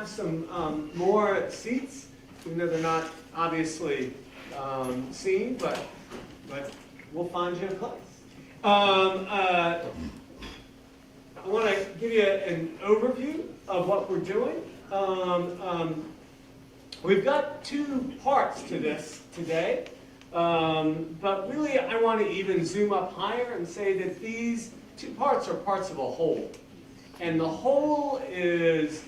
have some more seats, even though they're not obviously seen, but we'll find you a place. I want to give you an overview of what we're doing. We've got two parts to this today, but really I want to even zoom up higher and say that these two parts are parts of a whole. And the whole is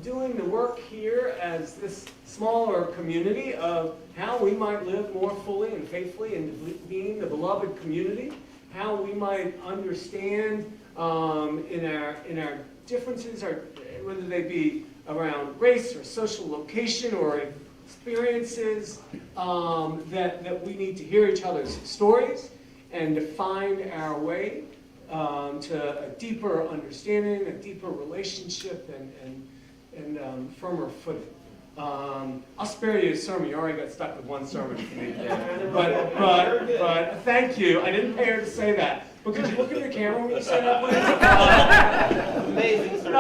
doing the work here as this smaller community of how we might live more fully and faithfully in being the beloved community, how we might understand in our differences, whether they be around race or social location or experiences, that we need to hear each other's stories and to find our way to a deeper understanding, a deeper relationship, and firmer footing. I'll spare you a sermon. You already got stuck with one sermon for me today. But thank you. I didn't pay her to say that. But could you look at the camera when you say that, please? Amazing sermon.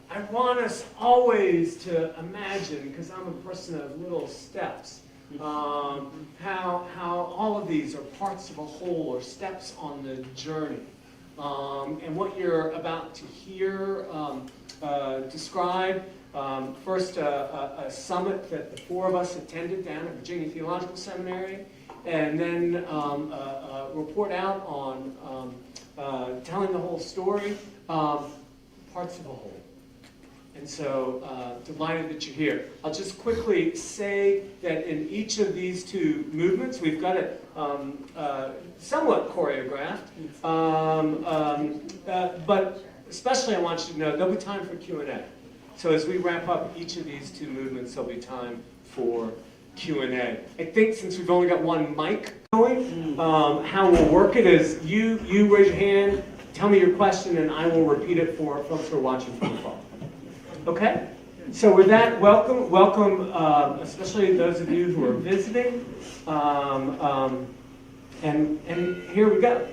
I want us always to imagine, because I'm a person of little steps, how all of these are parts of a whole or steps on the journey. And what you're about to hear described, first a summit that the four of us attended down at Virginia Theological Seminary, and then a report out on telling the whole story, parts of a whole. And so, delighted that you're here. I'll just quickly say that in each of these two movements, we've got it somewhat choreographed, but especially I want you to know there'll be time for Q&A. So as we wrap up each of these two movements, there'll be time for Q&A. I think since we've only got one mic going, how we'll work it is you raise your hand, tell me your question, and I will repeat it for folks who are watching from the phone. Okay? So with that, welcome, especially those of you who are visiting, and here we go.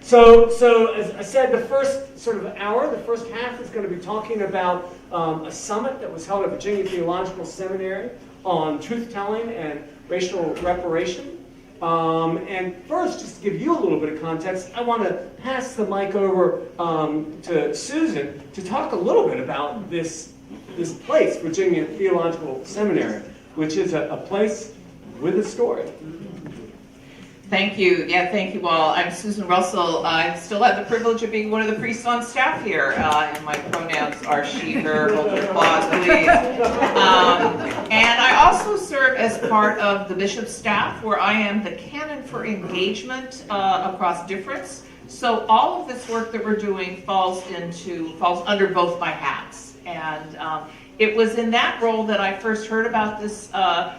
So as I said, the first sort of hour, the first half is going to be talking about a summit that was held at Virginia Theological Seminary on truth-telling and racial reparation. And first, just to give you a little bit of context, I want to pass the mic over to Susan to talk a little bit about this place, Virginia Theological Seminary, which is a place with a story. Thank you. Yeah, thank you all. I'm Susan Russell. I still have the privilege of being one of the priests on staff here, and my pronouns are she, her. Hold your applause, please. And I also serve as part of the bishop's staff, where I am the canon for engagement across difference. So all of this work that we're doing falls under both my hats. And it was in that role that I first heard about this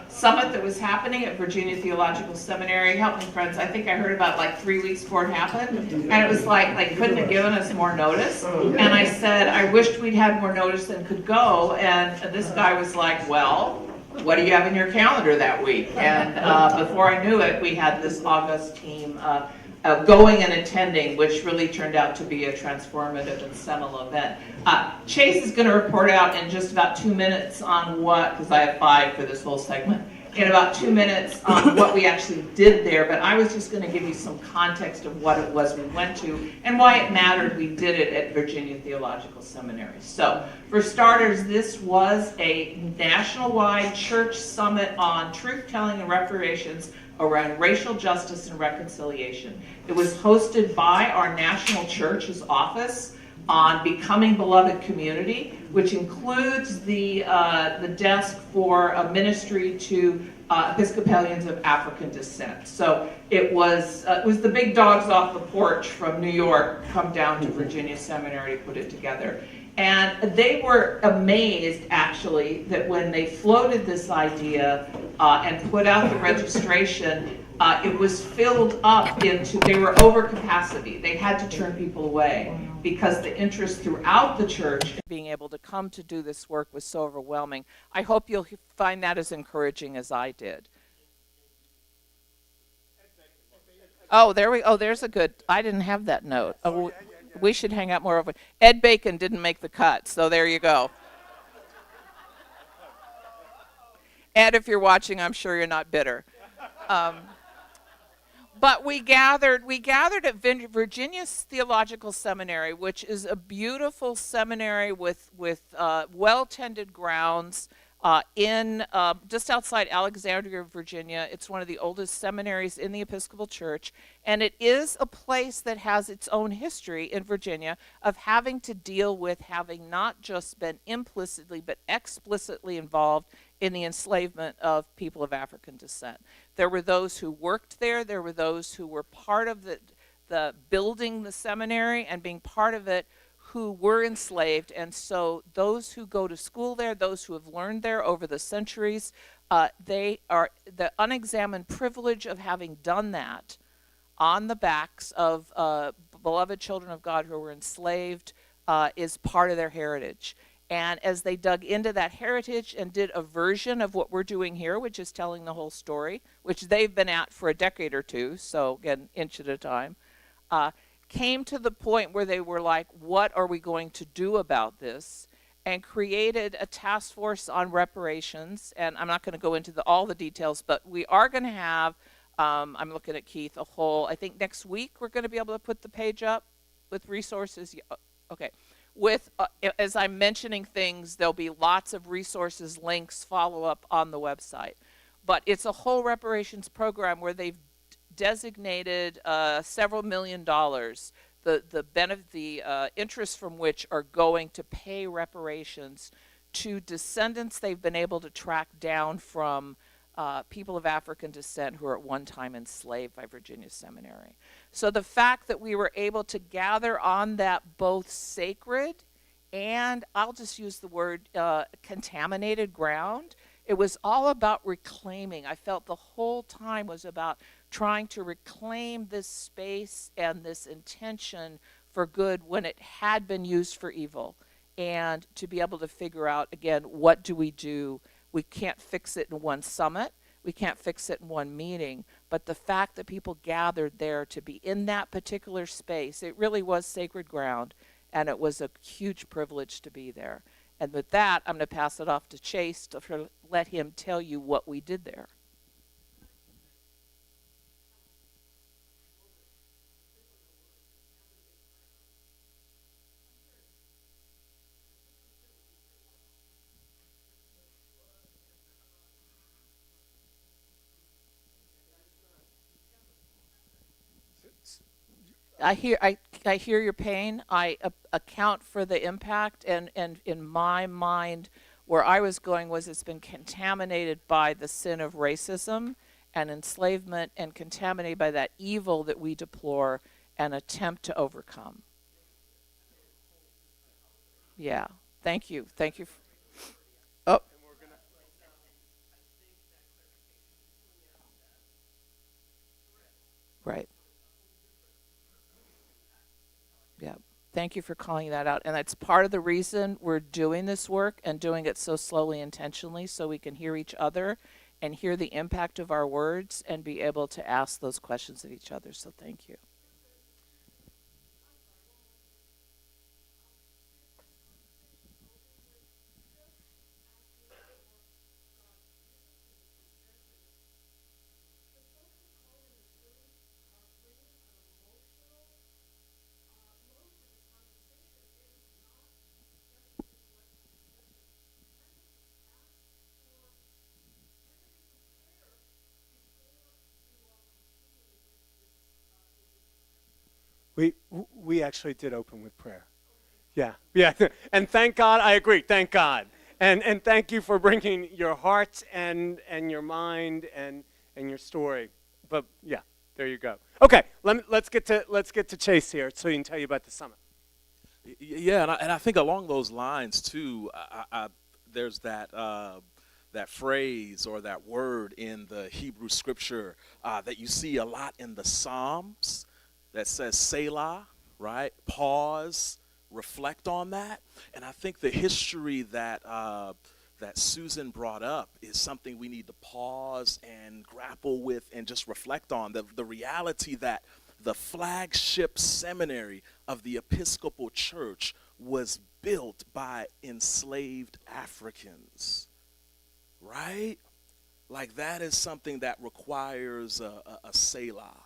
summit that was happening at Virginia Theological Seminary. Help me, friends. I think I heard about it like 3 weeks before it happened. And it was like they couldn't have given us more notice. And I said, I wished we'd had more notice and could go. And this guy was like, well, what do you have in your calendar that week? And before I knew it, we had this august team going and attending, which really turned out to be a transformative and seminal event. Chase is going to report out in just about 2 minutes on because I have 5 for this whole segment, in about 2 minutes on what we actually did there, but I was just going to give you some context of what it was we went to and why it mattered we did it at Virginia Theological Seminary. So, for starters, this was a national-wide church summit on truth-telling and reparations around racial justice and reconciliation. It was hosted by our national church's office on Becoming Beloved Community, which includes the desk for a ministry to Episcopalians of African descent. So it was the big dogs off the porch from New York come down to Virginia Seminary to put it together. And they were amazed, actually, that when they floated this idea and put out the registration, it was filled up they were over capacity. They had to turn people away because the interest throughout the church in being able to come to do this work was so overwhelming. I hope you'll find that as encouraging as I did. Oh, there's a good, I didn't have that note. Oh, We should hang out more often. Ed Bacon didn't make the cut, so there you go. Ed, if you're watching, I'm sure you're not bitter. But we gathered at Virginia's Theological Seminary, which is a beautiful seminary with well-tended grounds in just outside Alexandria, Virginia. It's one of the oldest seminaries in the Episcopal Church, and it is a place that has its own history in Virginia of having to deal with having not just been implicitly but explicitly involved in the enslavement of people of African descent. There were those who worked there. There were those who were part of the building the seminary and being part of it who were enslaved. And so those who go to school there, those who have learned there over the centuries, they are the unexamined privilege of having done that on the backs of beloved children of God who were enslaved is part of their heritage. And as they dug into that heritage and did a version of what we're doing here, which is telling the whole story, which they've been at for a decade or two, so again, inch at a time, came to the point where they were like, what are we going to do about this? And created a task force on reparations. And I'm not going to go into all the details, but we are going to have, I'm looking at Keith, I think next week we're going to be able to put the page up with resources. Okay. As I'm mentioning things, there'll be lots of resources, links, follow-up on the website. But it's a whole reparations program where they've designated several $1 million, the interest from which are going to pay reparations to descendants they've been able to track down from people of African descent who were at one time enslaved by Virginia Seminary. So the fact that we were able to gather on that both sacred and, I'll just use the word, contaminated ground, it was all about reclaiming. I felt the whole time was about trying to reclaim this space and this intention for good when it had been used for evil. And to be able to figure out, again, what do we do? We can't fix it in one summit. We can't fix it in one meeting. But the fact that people gathered there to be in that particular space, it really was sacred ground. And it was a huge privilege to be there. And with that, I'm going to pass it off to Chase to let him tell you what we did there. I hear your pain. I account for the impact, and in my mind, where I was going was it's been contaminated by the sin of racism and enslavement, and contaminated by that evil that we deplore and attempt to overcome. Yeah. Thank you. Thank you. Oh. Right. Yeah. Thank you for calling that out. And that's part of the reason we're doing this work and doing it so slowly, intentionally, so we can hear each other and hear the impact of our words and be able to ask those questions of each other. So thank you. We actually did open with prayer. Yeah. And thank God, I agree, thank God. And thank you for bringing your heart and your mind and your story. But yeah, there you go. Okay, let's get to Chase here so he can tell you about the summit. Yeah, and I think along those lines too, there's that phrase or that word in the Hebrew scripture that you see a lot in the Psalms that says Selah, right? Pause, reflect on that. And I think the history that Susan brought up is something we need to pause and grapple with and just reflect on. The reality that the flagship seminary of the Episcopal Church was built by enslaved Africans, right? Like, that is something that requires a selah,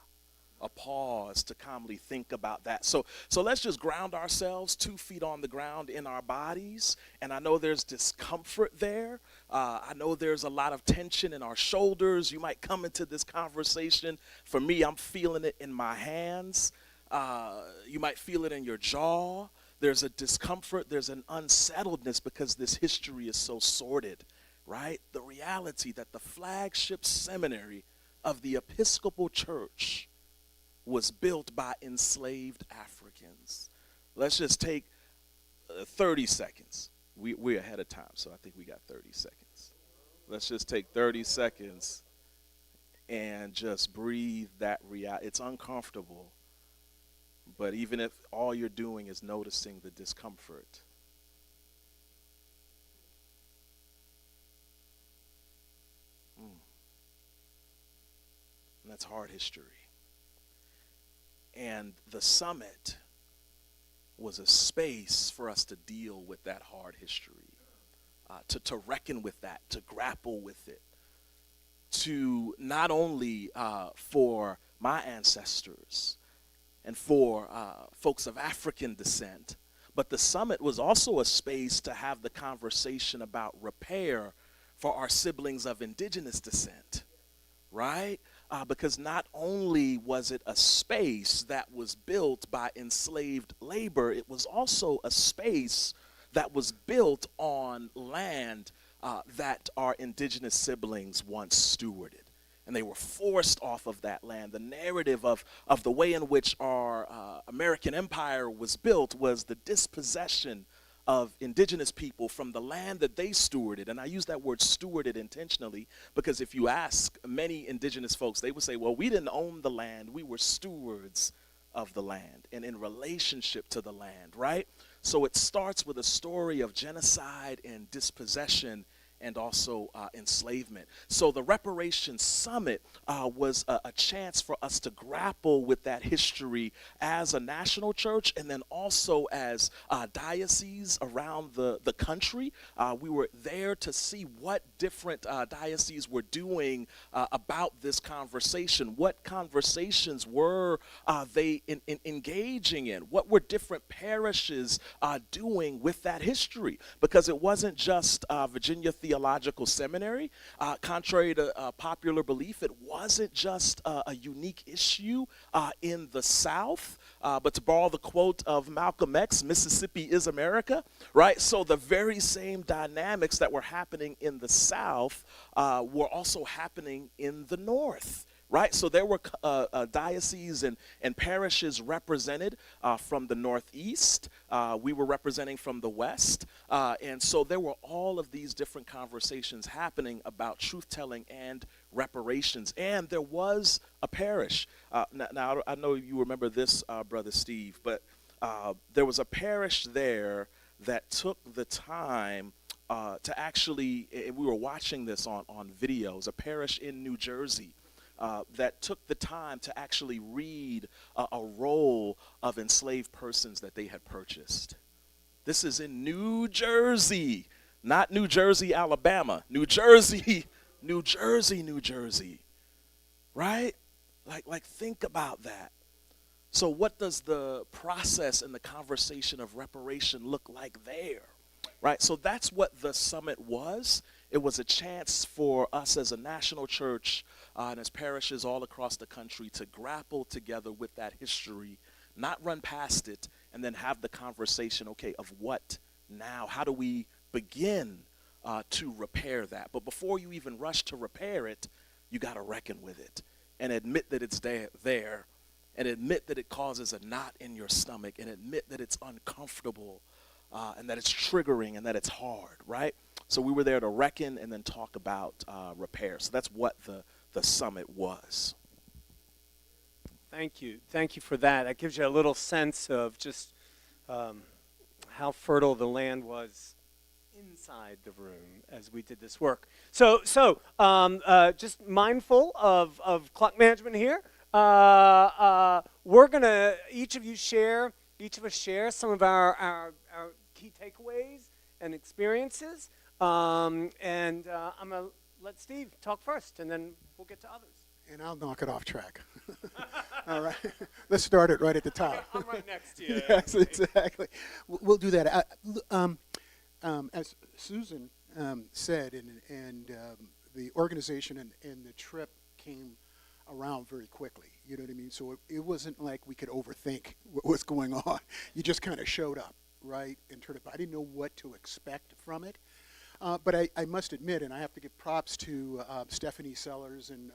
a pause to calmly think about that. So let's just ground ourselves 2 feet on the ground in our bodies. And I know there's discomfort there. I know there's a lot of tension in our shoulders. You might come into this conversation. For me, I'm feeling it in my hands. You might feel it in your jaw. There's a discomfort. There's an unsettledness because this history is so sordid, right? The reality that the flagship seminary of the Episcopal Church was built by enslaved Africans. Let's just take 30 seconds. We're ahead of time, so I think we got 30 seconds. Let's just take 30 seconds and just breathe that reality. It's uncomfortable, but even if all you're doing is noticing the discomfort, and that's hard history. And the summit was a space for us to deal with that hard history, to reckon with that, to grapple with it, to not only for my ancestors and for folks of African descent, but the summit was also a space to have the conversation about repair for our siblings of indigenous descent, right? Because not only was it a space that was built by enslaved labor, it was also a space that was built on land that our indigenous siblings once stewarded. And they were forced off of that land. The narrative of the way in which our American empire was built was the dispossession of indigenous people from the land that they stewarded. And I use that word stewarded intentionally because if you ask many indigenous folks, they would say, well, we didn't own the land. We were stewards of the land and in relationship to the land, right? So it starts with a story of genocide and dispossession and also enslavement. So the Reparations Summit was a chance for us to grapple with that history as a national church and then also as dioceses around the country. We were there to see what different dioceses were doing about this conversation. What conversations were they engaging in? What were different parishes doing with that history? Because it wasn't just Virginia Theological Seminary. Contrary to popular belief, it wasn't just a unique issue in the South, but to borrow the quote of Malcolm X, Mississippi is America, right? So the very same dynamics that were happening in the South were also happening in the North. Right, so there were dioceses and parishes represented from the Northeast. We were representing from the West. And so there were all of these different conversations happening about truth-telling and reparations. And there was a parish. Now, I know you remember this, Brother Steve, but there was a parish there that took the time to actually, we were watching this on videos, a parish in New Jersey. That took the time to actually read a roll of enslaved persons that they had purchased. This is in New Jersey, not New Jersey, Alabama. New Jersey, New Jersey, New Jersey. Right? Like think about that. So what does the process and the conversation of reparation look like there? Right? So that's what the summit was. It was a chance for us as a national church and as parishes all across the country to grapple together with that history, not run past it, and then have the conversation, okay, of what now? How do we begin to repair that? But before you even rush to repair it, you got to reckon with it and admit that it's there and admit that it causes a knot in your stomach and admit that it's uncomfortable and that it's triggering and that it's hard, right? So we were there to reckon and then talk about repair. So that's what the summit was. Thank you. Thank you for that. That gives you a little sense of just how fertile the land was inside the room as we did this work. So just mindful of clock management here. we're going to, each of us share some of our key takeaways and experiences. I'm going to let Steve talk first, and then we'll get to others. And I'll knock it off track. All right. Let's start it right at the top. I'm right next to you. Yes, exactly. We'll do that. As Susan said, and the organization and the trip came around very quickly. You know what I mean? So it wasn't like we could overthink what was going on. You just kind of showed up, right? And turned up. I didn't know what to expect from it. But I must admit, and I have to give props to Stephanie Sellers and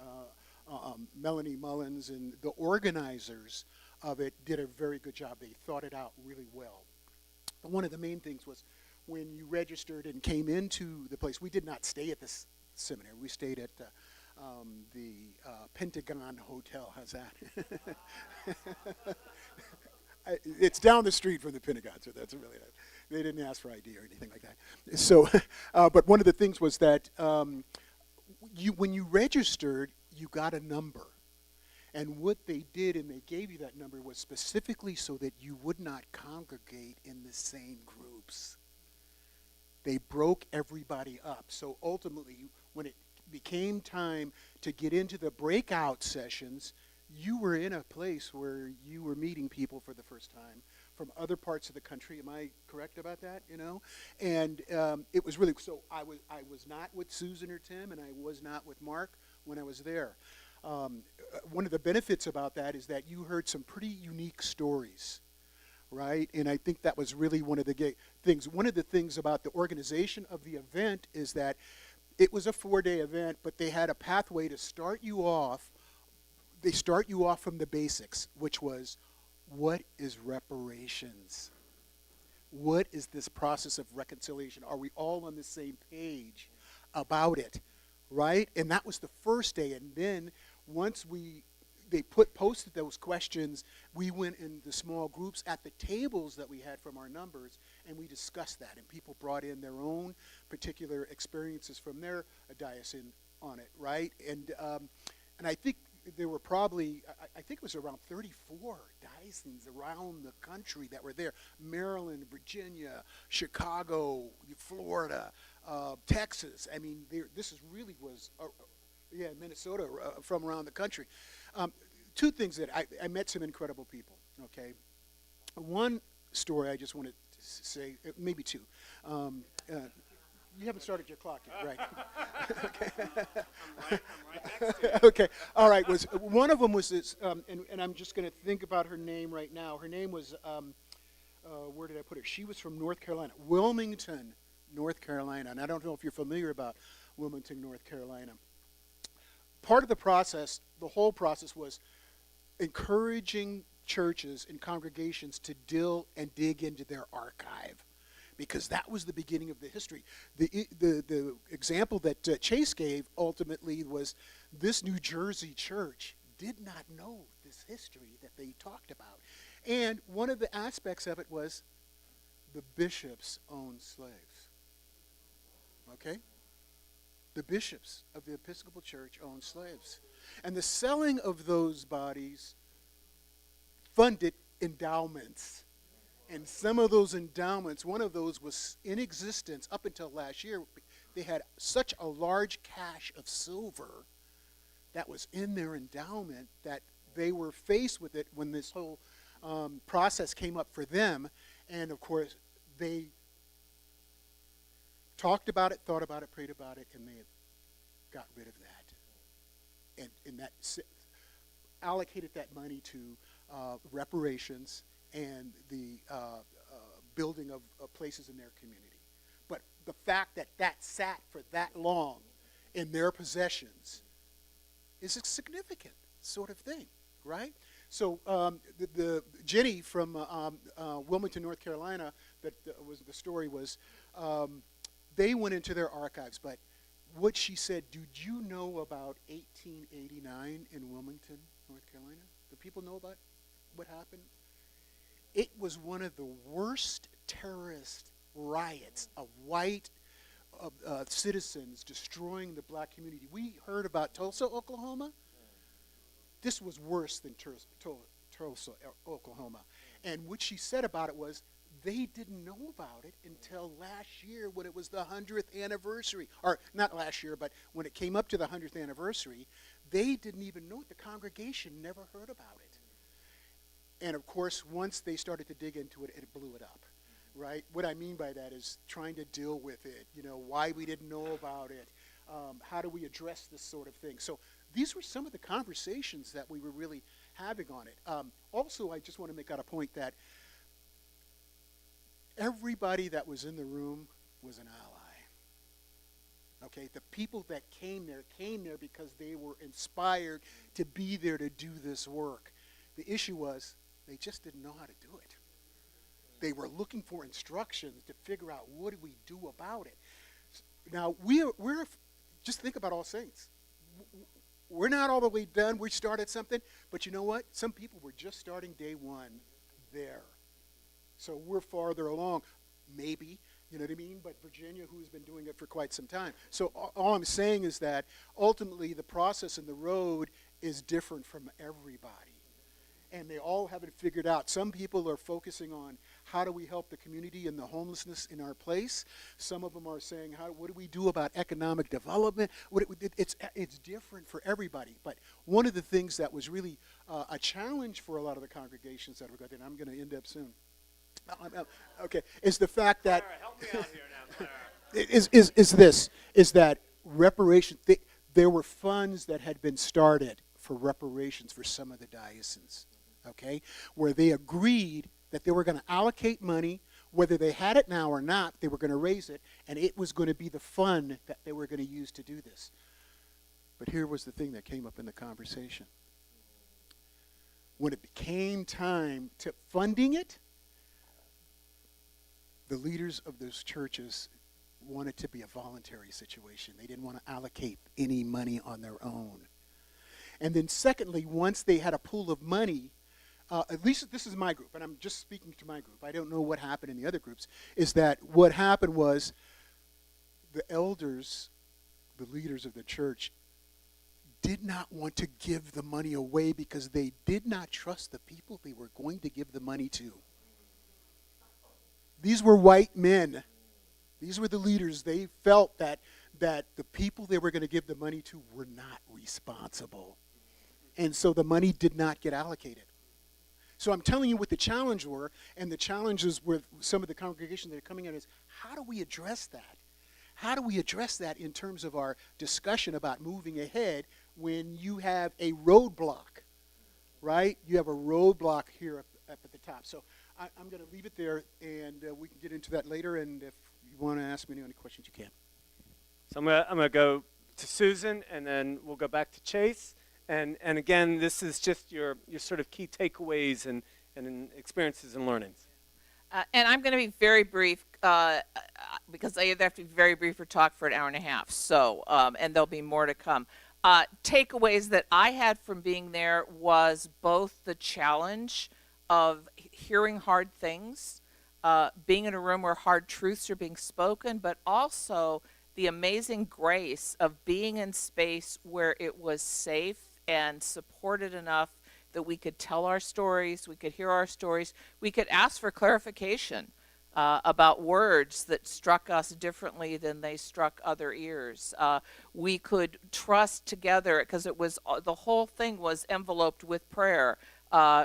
Melanie Mullins, and the organizers of it did a very good job. They thought it out really well. But one of the main things was when you registered and came into the place, we did not stay at this seminary. We stayed at the Pentagon Hotel. How's that? It's down the street from the Pentagon, so that's really nice. They didn't ask for ID or anything like that. So, but one of the things was that when you registered, you got a number. And what they did, and they gave you that number, was specifically so that you would not congregate in the same groups. They broke everybody up. So ultimately, when it became time to get into the breakout sessions, you were in a place where you were meeting people for the first time from other parts of the country. Am I correct about that? You know, and it was really so. I was not with Susan or Tim, and I was not with Mark when I was there. One of the benefits about that is that you heard some pretty unique stories, right? And I think that was really one of the things. One of the things about the organization of the event is that it was a 4-day event, but they had a pathway to start you off. They start you off from the basics, which was, what is reparations? What is this process of reconciliation? Are we all on the same page about it, right? And that was the first day. And then once they posted those questions, we went in the small groups at the tables that we had from our numbers, and we discussed that. And people brought in their own particular experiences from their diocese on it, right? And I think there were probably, I think it was around 34 dioceses around the country that were there. Maryland, Virginia, Chicago, Florida, Texas. I mean, this really was, Minnesota, from around the country. Two things that I met some incredible people, okay? One story I just wanted to say, maybe two. You haven't started your clock yet, right? Okay. I'm right next to you. Okay. All right. One of them was this, and I'm just going to think about her name right now. Her name was, where did I put her? She was from North Carolina, Wilmington, North Carolina. And I don't know if you're familiar about Wilmington, North Carolina. Part of the process, the whole process, was encouraging churches and congregations to dig into their archive, because that was the beginning of the history. The example that Chase gave ultimately was this New Jersey church did not know this history that they talked about. And one of the aspects of it was the bishops owned slaves. Okay? The bishops of the Episcopal Church owned slaves. And the selling of those bodies funded endowments. And some of those endowments, one of those was in existence up until last year. They had such a large cache of silver that was in their endowment that they were faced with it when this whole process came up for them. And of course, they talked about it, thought about it, prayed about it, and they got rid of that. And that allocated that money to reparations and the building of places in their community. But the fact that that sat for that long in their possessions is a significant sort of thing, right? So the Jenny from Wilmington, North Carolina, that was the story was, they went into their archives, but what she said, did you know about 1889 in Wilmington, North Carolina? Do people know about what happened? It was one of the worst terrorist riots of white citizens destroying the black community. We heard about Tulsa, Oklahoma. this was worse than Tulsa, Oklahoma. And what she said about it was, they didn't know about it until last year when it was the 100th anniversary. Or not last year, but when it came up to the 100th anniversary, they didn't even know it. The congregation never heard about it. And of course, once they started to dig into it, it blew it up, right? What I mean by that is trying to deal with it, why we didn't know about it, how do we address this sort of thing. So these were some of the conversations that we were really having on it. Also, I just want to make out a point that everybody that was in the room was an ally. Okay, the people that came there because they were inspired to be there to do this work. The issue was they just didn't know how to do it. They were looking for instructions to figure out what do we do about it. Now, we're just think about All Saints. We're not all the way done. We started something, but you know what? Some people were just starting day one there. So we're farther along, maybe, you know what I mean? But Virginia, who's been doing it for quite some time. So all I'm saying is that ultimately the process and the road is different from everybody. And they all haven't figured out. Some people are focusing on how do we help the community and the homelessness in our place. Some of them are saying, what do we do about economic development? It's different for everybody. But one of the things that was really a challenge for a lot of the congregations that were going, and I'm going to end up soon. Okay, is the fact that Sarah, help me out here now, Sarah. is that reparations, there were funds that had been started for reparations for some of the dioceses, okay, where they agreed that they were going to allocate money, whether they had it now or not, they were going to raise it, and it was going to be the fund that they were going to use to do this. But here was the thing that came up in the conversation. When it became time to funding it, the leaders of those churches wanted to be a voluntary situation. They didn't want to allocate any money on their own. And then secondly, once they had a pool of money, at least this is my group, and I'm just speaking to my group. I don't know what happened in the other groups, is that what happened was the elders, the leaders of the church, did not want to give the money away because they did not trust the people they were going to give the money to. These were white men. These were the leaders. They felt that the people they were going to give the money to were not responsible. And so the money did not get allocated. So I'm telling you what the challenge were, and the challenges with some of the congregations that are coming in is, how do we address that? How do we address that in terms of our discussion about moving ahead when you have a roadblock, right? You have a roadblock here up at the top. So I'm going to leave it there, and we can get into that later, and if you want to ask me any questions, you can. So I'm gonna go to Susan, and then we'll go back to Chase. And again, this is just your sort of key takeaways and experiences and learnings. And I'm going to be very brief because I either have to be very brief or talk for an hour and a half. So, and there'll be more to come. Takeaways that I had from being there was both the challenge of hearing hard things, being in a room where hard truths are being spoken, but also the amazing grace of being in space where it was safe and supported enough that we could tell our stories, we could hear our stories, we could ask for clarification about words that struck us differently than they struck other ears. We could trust together, because it was the whole thing was enveloped with prayer,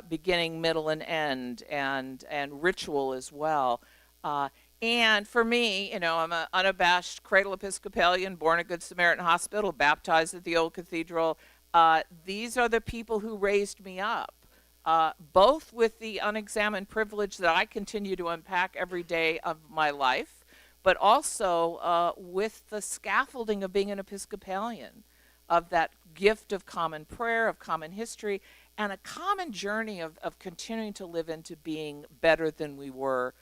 beginning, middle, and end, and ritual as well. And for me, I'm an unabashed cradle Episcopalian, born at Good Samaritan Hospital, baptized at the old cathedral. These are the people who raised me up, both with the unexamined privilege that I continue to unpack every day of my life, but also with the scaffolding of being an Episcopalian, of that gift of common prayer, of common history, and a common journey of continuing to live into being better than we were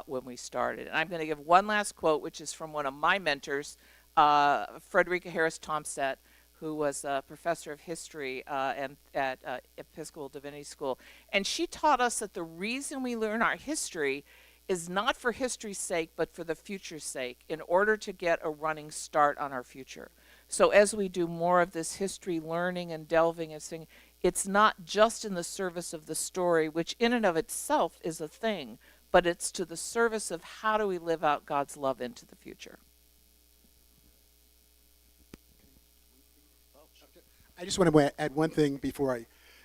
when we started. And I'm going to give one last quote, which is from one of my mentors, Frederica Harris Tomset, who was a professor of history at Episcopal Divinity School. And she taught us that the reason we learn our history is not for history's sake, but for the future's sake, in order to get a running start on our future. So as we do more of this history learning and delving and seeing, It's not just in the service of the story, which in and of itself is a thing, but it's to the service of how do we live out God's love into the future. I just want to add one thing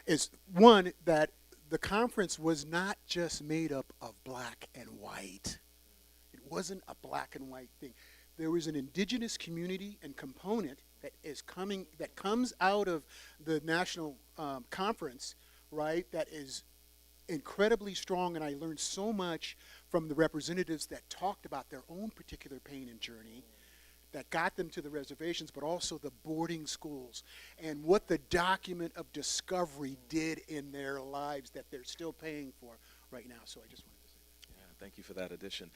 is one, that the conference was not just made up of black and white. It wasn't a black and white thing. There was an indigenous community and component that comes out of the national conference, right, that is incredibly strong, and I learned so much from the representatives that talked about their own particular pain and journey that got them to the reservations, but also the boarding schools and what the document of discovery did in their lives that they're still paying for right now. So I just wanted to say that. Yeah, thank you for that addition.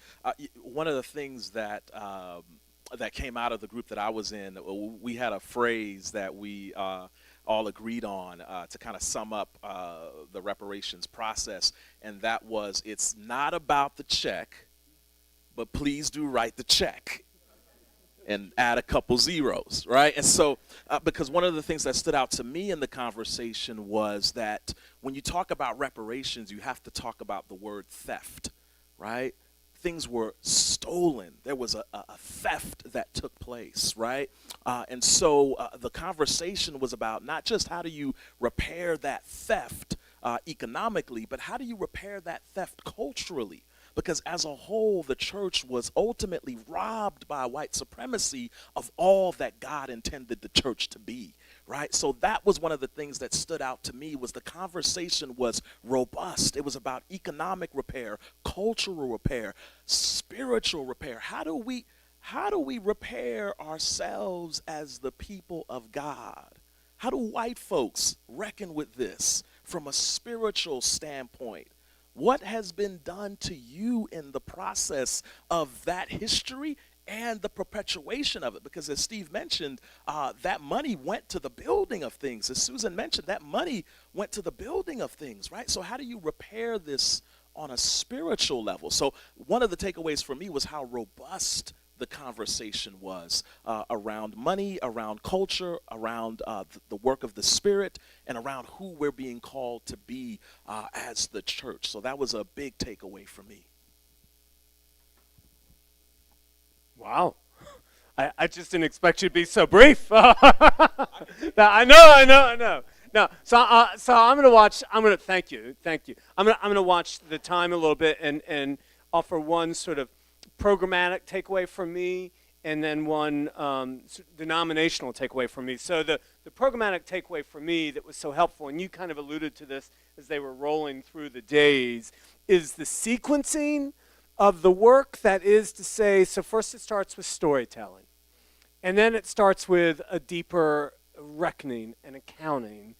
One of the things that that came out of the group that I was in, we had a phrase that we all agreed on to kind of sum up the reparations process, and that was, it's not about the check, but please do write the check. And add a couple zeros, right? And so, because one of the things that stood out to me in the conversation was that when you talk about reparations, you have to talk about the word theft, right? Things were stolen. There was a theft that took place, right? And so the conversation was about not just how do you repair that theft economically, but how do you repair that theft culturally? Because as a whole, the church was ultimately robbed by white supremacy of all that God intended the church to be, right? So that was one of the things that stood out to me, was the conversation was robust. It was about economic repair, cultural repair, spiritual repair. How do we repair ourselves as the people of God? How do white folks reckon with this from a spiritual standpoint? What has been done to you in the process of that history and the perpetuation of it? Because as Steve mentioned, that money went to the building of things. As Susan mentioned, that money went to the building of things, right? So how do you repair this on a spiritual level? So one of the takeaways for me was how robust the conversation was around money, around culture, around the work of the Spirit, and around who we're being called to be as the church. So that was a big takeaway for me. Wow. I just didn't expect you to be so brief. I know. No, so I'm gonna watch. Thank you. I'm gonna watch the time a little bit and offer one sort of programmatic takeaway from me, and then one denominational takeaway from me. So the programmatic takeaway for me that was so helpful, and you kind of alluded to this as they were rolling through the days, is the sequencing of the work. That is to say, so first it starts with storytelling, and then it starts with a deeper reckoning and accounting,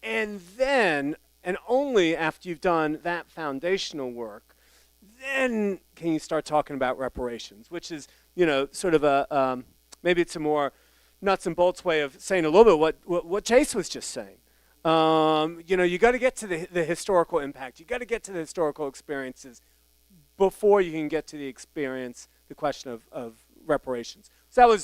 and then, and only after you've done that foundational work, then can you start talking about reparations, which is, sort of a, maybe it's a more nuts and bolts way of saying a little bit what Chase was just saying. You got to get to the historical impact. You got to get to the historical experiences before you can get to the question of reparations. So that was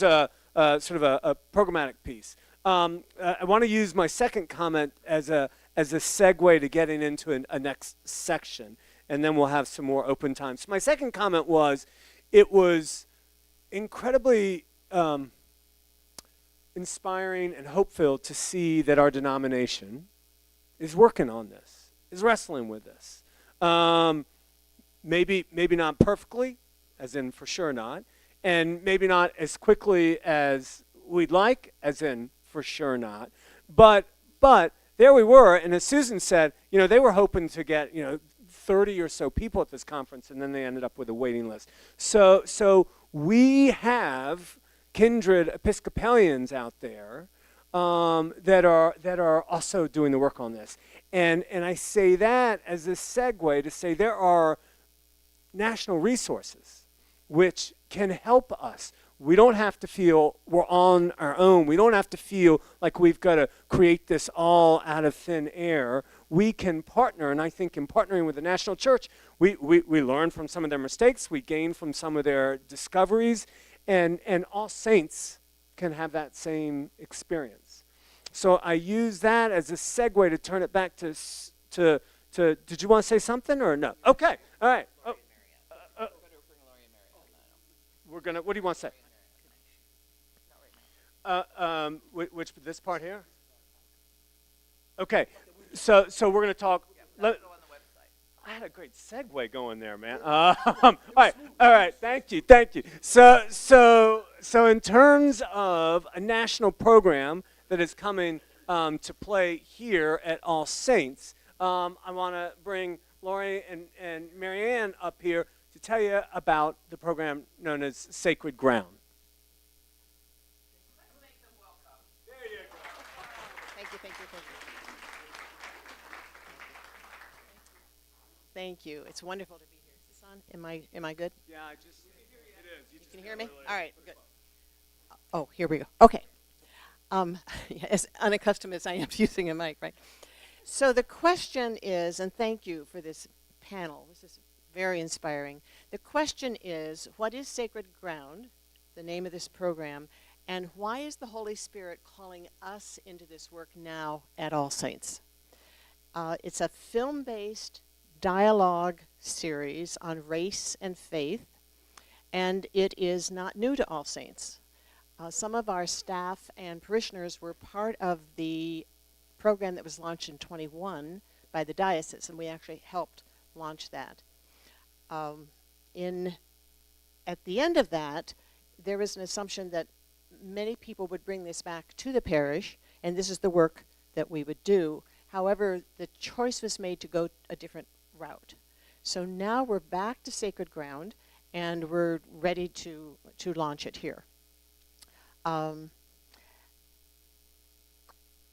sort of a programmatic piece. I want to use my second comment as a segue to getting into a next section, and then we'll have some more open time. So my second comment was, it was incredibly inspiring and hope-filled to see that our denomination is working on this, is wrestling with this. Maybe not perfectly, as in for sure not, and maybe not as quickly as we'd like, as in for sure not. But there we were, and as Susan said, they were hoping to get 30 or so people at this conference, and then they ended up with a waiting list. So we have kindred Episcopalians out there that are also doing the work on this. And I say that as a segue to say there are national resources which can help us. We don't have to feel we're on our own. We don't have to feel like we've got to create this all out of thin air. We can partner, and I think in partnering with the national church, we learn from some of their mistakes, we gain from some of their discoveries, and all saints can have that same experience. I use that as a segue to turn it back to did you want to say something or no? Okay, all right. We're gonna. What do you want to say? Which this part here? Okay, so we're gonna talk. I had a great segue going there, man. All right. Thank you. So in terms of a national program that is coming to play here at All Saints, I want to bring Lori and Marianne up here to tell you about the program known as Sacred Ground. Thank you. It's wonderful to be here. Is this on? Am I good? Yeah, it is. You can hear me? All right, good. Oh, here we go. Okay. As unaccustomed as I am to using a mic, right? So the question is, and thank you for this panel. This is very inspiring. The question is, what is Sacred Ground, the name of this program, and why is the Holy Spirit calling us into this work now at All Saints? It's a film-based dialogue series on race and faith, and it is not new to All Saints. Some of our staff and parishioners were part of the program that was launched in 21 by the diocese, and we actually helped launch that. At the end of that, there was an assumption that many people would bring this back to the parish, and this is the work that we would do. However, the choice was made to go a different route. So now we're back to Sacred Ground, and we're ready to launch it here.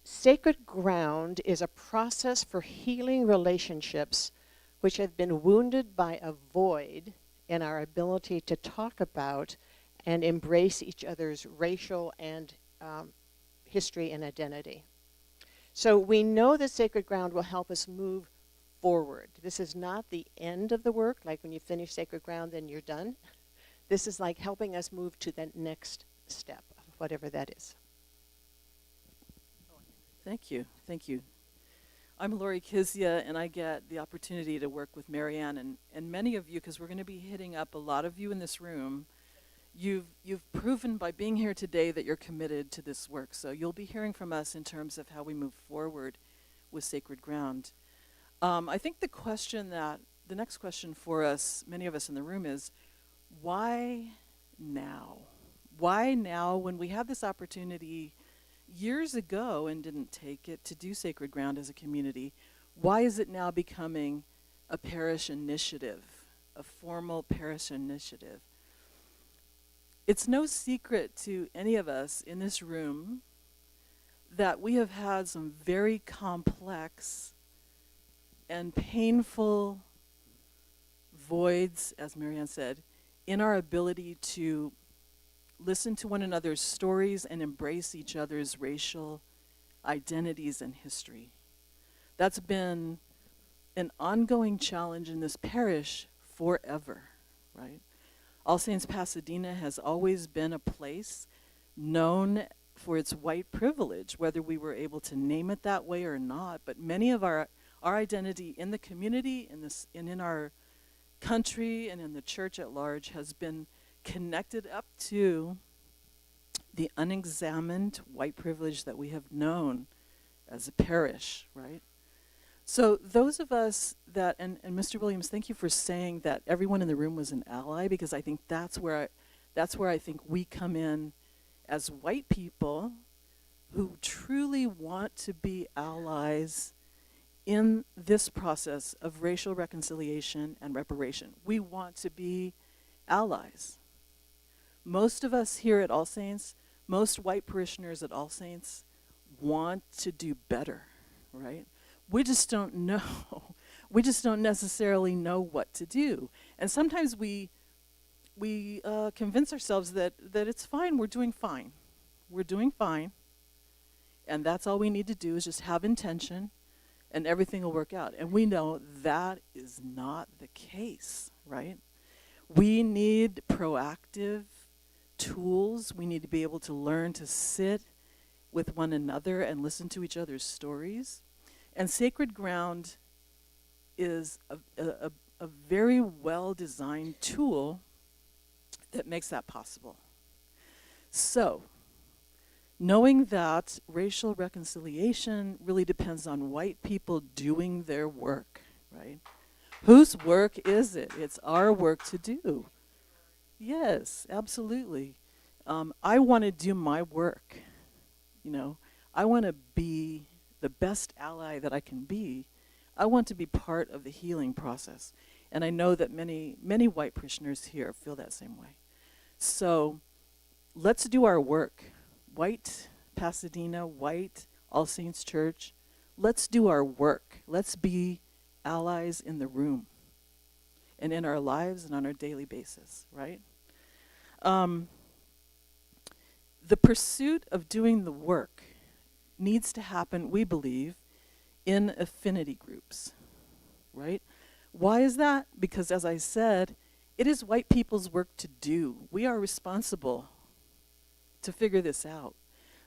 Sacred Ground is a process for healing relationships which have been wounded by a void in our ability to talk about and embrace each other's racial and history and identity. So we know that Sacred Ground will help us move forward. This is not the end of the work, like when you finish Sacred Ground, then you're done. This is like helping us move to the next step, whatever that is. Thank you. I'm Lori Kizia, and I get the opportunity to work with Marianne and many of you, because we're going to be hitting up a lot of you in this room. You've proven by being here today that you're committed to this work, so you'll be hearing from us in terms of how we move forward with Sacred Ground. I think the next question for us, many of us in the room, is why now? Why now when we had this opportunity years ago and didn't take it to do Sacred Ground as a community? Why is it now becoming a parish initiative, a formal parish initiative? It's no secret to any of us in this room that we have had some very complex and painful voids, as Marianne said, in our ability to listen to one another's stories and embrace each other's racial identities and history. That's been an ongoing challenge in this parish forever, right? All Saints Pasadena has always been a place known for its white privilege, whether we were able to name it that way or not. But many of our identity in the community, in our country, and in the church at large has been connected up to the unexamined white privilege that we have known as a parish, right? So those of us that, and Mr. Williams, thank you for saying that everyone in the room was an ally, because I think that's where I think we come in as white people who truly want to be allies in this process of racial reconciliation and reparation. We want to be allies. Most of us here at All Saints, most white parishioners at All Saints want to do better, right? We just don't know. We just don't necessarily know what to do. And sometimes we convince ourselves that it's fine, we're doing fine. We're doing fine, and that's all we need to do is just have intention, and everything will work out. And we know that is not the case, right? We need proactive tools. We need to be able to learn to sit with one another and listen to each other's stories. And Sacred Ground is a very well-designed tool that makes that possible. So, knowing that racial reconciliation really depends on white people doing their work, right? Whose work is it? It's our work to do. Yes, absolutely. I want to do my work. You know, I want to be the best ally that I can be. I want to be part of the healing process. And I know that many, many white parishioners here feel that same way. So let's do our work. White Pasadena, white All Saints Church, let's do our work. Let's be allies in the room and in our lives and on our daily basis, right? The pursuit of doing the work needs to happen, we believe, in affinity groups, right? Why is that? Because as I said, it is white people's work to do. We are responsible to figure this out.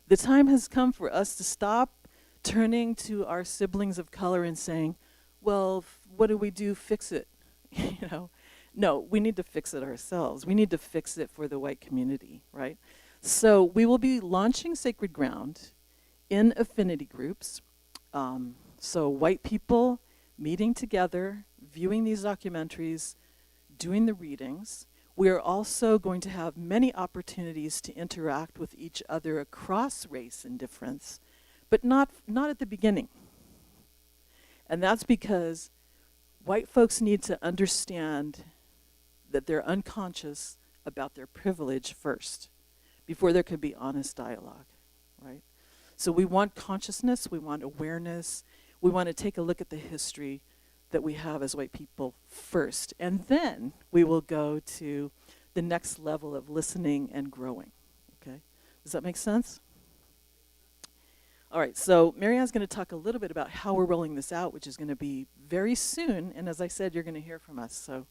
The time has come for us to stop turning to our siblings of color and saying, well, what do we do? Fix it. You know? No, we need to fix it ourselves. We need to fix it for the white community, right? So we will be launching Sacred Ground in affinity groups. So white people meeting together, viewing these documentaries, doing the readings. We are also going to have many opportunities to interact with each other across race and difference, but not at the beginning. And that's because white folks need to understand that they're unconscious about their privilege first, before there can be honest dialogue, right? So we want consciousness, we want awareness, we want to take a look at the history that we have as white people first, and then we will go to the next level of listening and growing, okay? Does that make sense? All right, so Marianne's going to talk a little bit about how we're rolling this out, which is going to be very soon, and as I said, you're going to hear from us, so.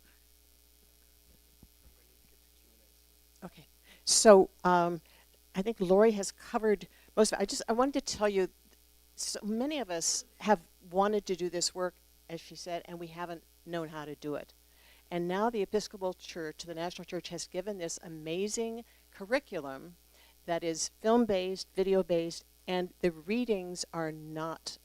Okay. So I think Lori has covered most of it. I wanted to tell you, so many of us have wanted to do this work, as she said, and we haven't known how to do it. And now the Episcopal Church, the National Church, has given this amazing curriculum that is film-based, video-based, and the readings are not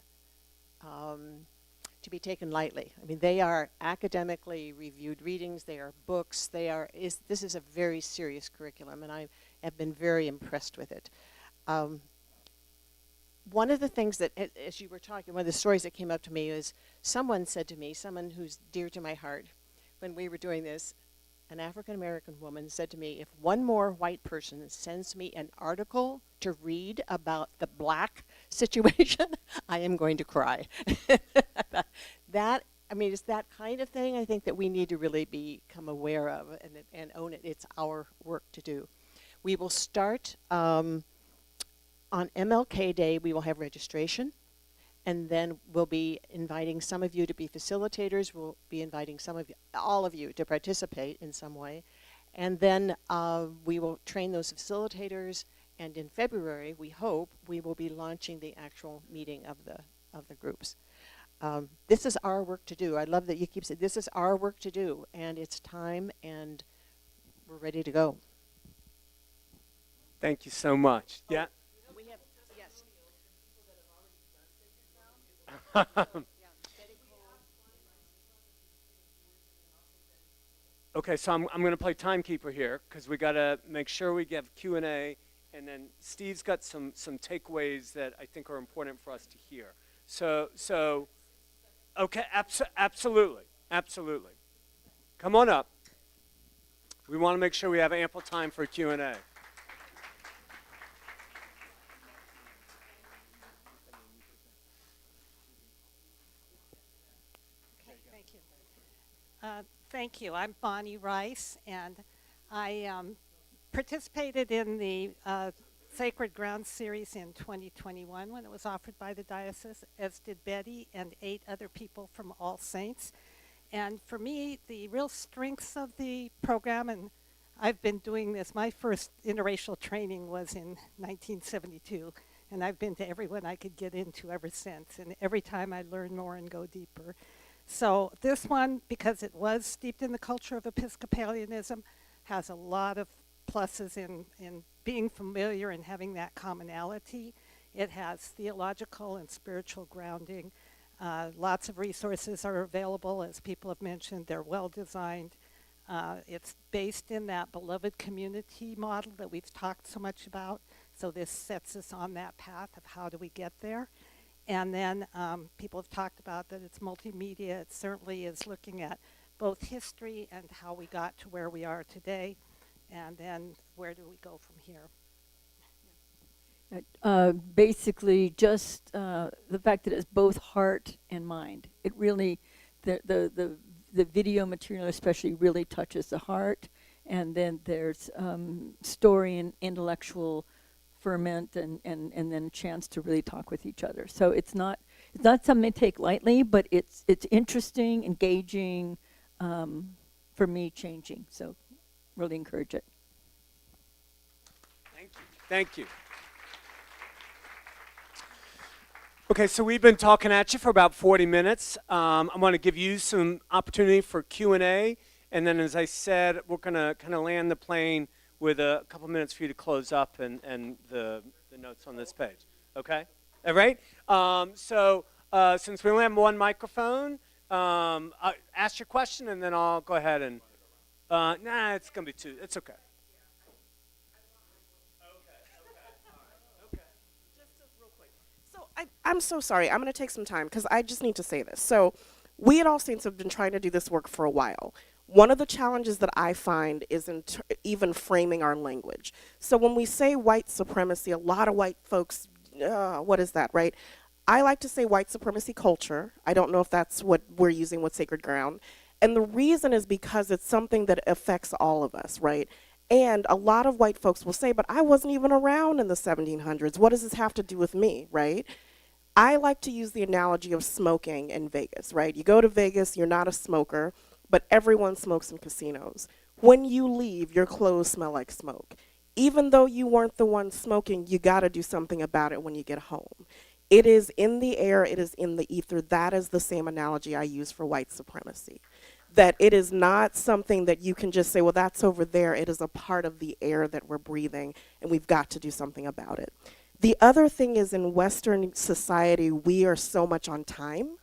to be taken lightly. I mean, they are academically reviewed readings, they are books, this is a very serious curriculum, and I have been very impressed with it. One of the things that, as you were talking, one of the stories that came up to me is someone said to me, someone who's dear to my heart, when we were doing this, an African-American woman said to me, if one more white person sends me an article to read about the black situation, I am going to cry. It's that kind of thing I think that we need to really become aware of and own it. It's our work to do. We will start on MLK Day. We will have registration, and then we'll be inviting some of you to be facilitators. We'll be inviting all of you to participate in some way, and then we will train those facilitators. And in February, we hope we will be launching the actual meeting of the groups. This is our work to do. I love that you keep saying this is our work to do, and it's time, and we're ready to go. Thank you so much. Yeah. We have, yes. Okay, so I'm going to play timekeeper here because we got to make sure we get Q&A, and then Steve's got some takeaways that I think are important for us to hear. So okay, absolutely. Come on up. We want to make sure we have ample time for Q&A. Okay, thank you. Thank you. I'm Bonnie Rice, and I participated in the Sacred Ground series in 2021 when it was offered by the diocese, as did Betty and 8 other people from All Saints. And for me, the real strengths of the program, and I've been doing this, my first interracial training was in 1972, And I've been to every one I could get into ever since. And every time I learn more and go deeper. So this one, because it was steeped in the culture of Episcopalianism, has a lot of pluses in being familiar and having that commonality. It has theological and spiritual grounding. Lots of resources are available, as people have mentioned. They're well designed. It's based in that beloved community model that we've talked so much about. So this sets us on that path of how do we get there. And then people have talked about that it's multimedia. It certainly is looking at both history and how we got to where we are today. And then where do we go from here? Basically, just the fact that it's both heart and mind. It really, the video material especially really touches the heart, and then there's story and intellectual ferment, and then a chance to really talk with each other. So it's not something to take lightly, but it's interesting, engaging, for me, changing. So really encourage it. Thank you. Thank you. Okay, so we've been talking at you for about 40 minutes. I want to give you some opportunity for Q&A, and then, as I said, we're going to kind of land the plane with a couple minutes for you to close up and the notes on this page. Okay? All right? Since we only have one microphone, ask your question, and then I'll go ahead and... it's going to be two. It's okay. I'm so sorry. I'm going to take some time because I just need to say this. So we at All Saints have been trying to do this work for a while. One of the challenges that I find is in even framing our language. So when we say white supremacy, a lot of white folks, what is that, right? I like to say white supremacy culture. I don't know if that's what we're using with Sacred Ground. And the reason is because it's something that affects all of us, right? And a lot of white folks will say, but I wasn't even around in the 1700s. What does this have to do with me, right? I like to use the analogy of smoking in Vegas, right? You go to Vegas, you're not a smoker, but everyone smokes in casinos. When you leave, your clothes smell like smoke. Even though you weren't the one smoking, you got to do something about it when you get home. It is in the air, it is in the ether. That is the same analogy I use for white supremacy. That it is not something that you can just say, well, that's over there. It is a part of the air that we're breathing, and we've got to do something about it. The other thing is, in Western society, we are so much on time,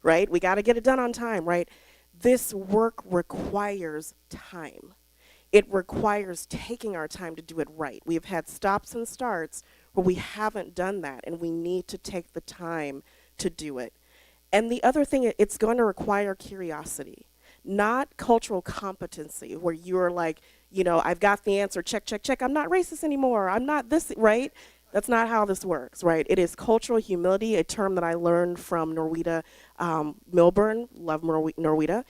right? We got to get it done on time, right? This work requires time. It requires taking our time to do it right. We've had stops and starts where we haven't done that, and we need to take the time to do it. And the other thing, it's going to require curiosity, not cultural competency, where you're like, you know, I've got the answer, check, check, check. I'm not racist anymore. I'm not this, right? That's not how this works, right? It is cultural humility, a term that I learned from Norwida Milburn, love Norwida,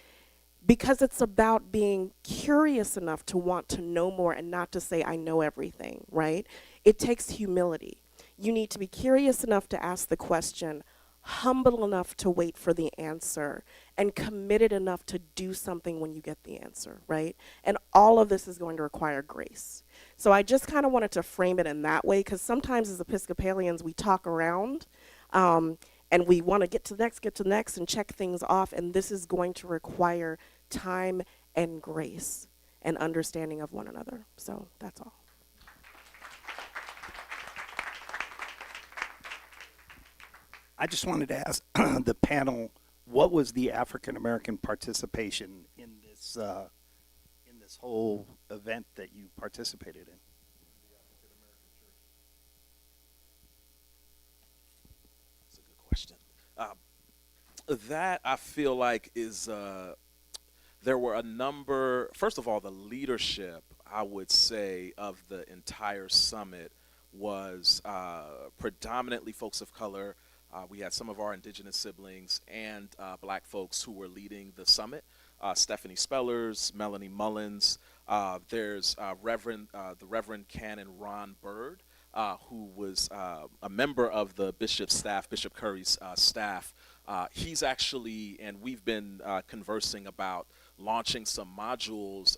because it's about being curious enough to want to know more and not to say, I know everything, right? It takes humility. You need to be curious enough to ask the question, humble enough to wait for the answer, and committed enough to do something when you get the answer, right? And all of this is going to require grace. So I just kind of wanted to frame it in that way, because sometimes as Episcopalians, we talk around, and we want to get to the next, and check things off, and this is going to require time and grace and understanding of one another. So that's all. I just wanted to ask the panel, what was the African American participation in this whole event that you participated in? That's a good question. That I feel like is there were a number. First of all, the leadership, I would say, of the entire summit was predominantly folks of color. We had some of our indigenous siblings and black folks who were leading the summit. Stephanie Spellers, Melanie Mullins. There's the Reverend Canon Ron Bird, who was a member of the bishop's staff, Bishop Curry's staff. He's actually, and we've been conversing about launching some modules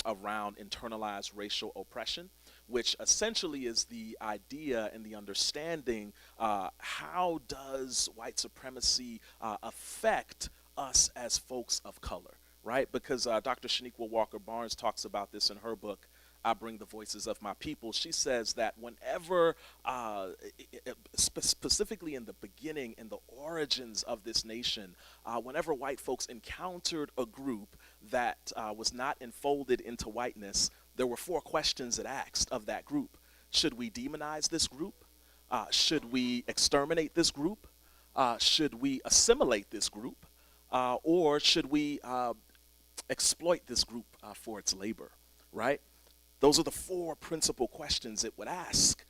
around internalized racial oppression, which essentially is the idea and the understanding, how does white supremacy affect us as folks of color, right? Because Dr. Shaniqua Walker Barnes talks about this in her book, I Bring the Voices of My People. She says that whenever, specifically in the beginning, in the origins of this nation, whenever white folks encountered a group that was not enfolded into whiteness, there were 4 questions it asked of that group. Should we demonize this group? Should we exterminate this group? Should we assimilate this group? Or should we exploit this group for its labor, right? Those are the 4 principal questions it would ask.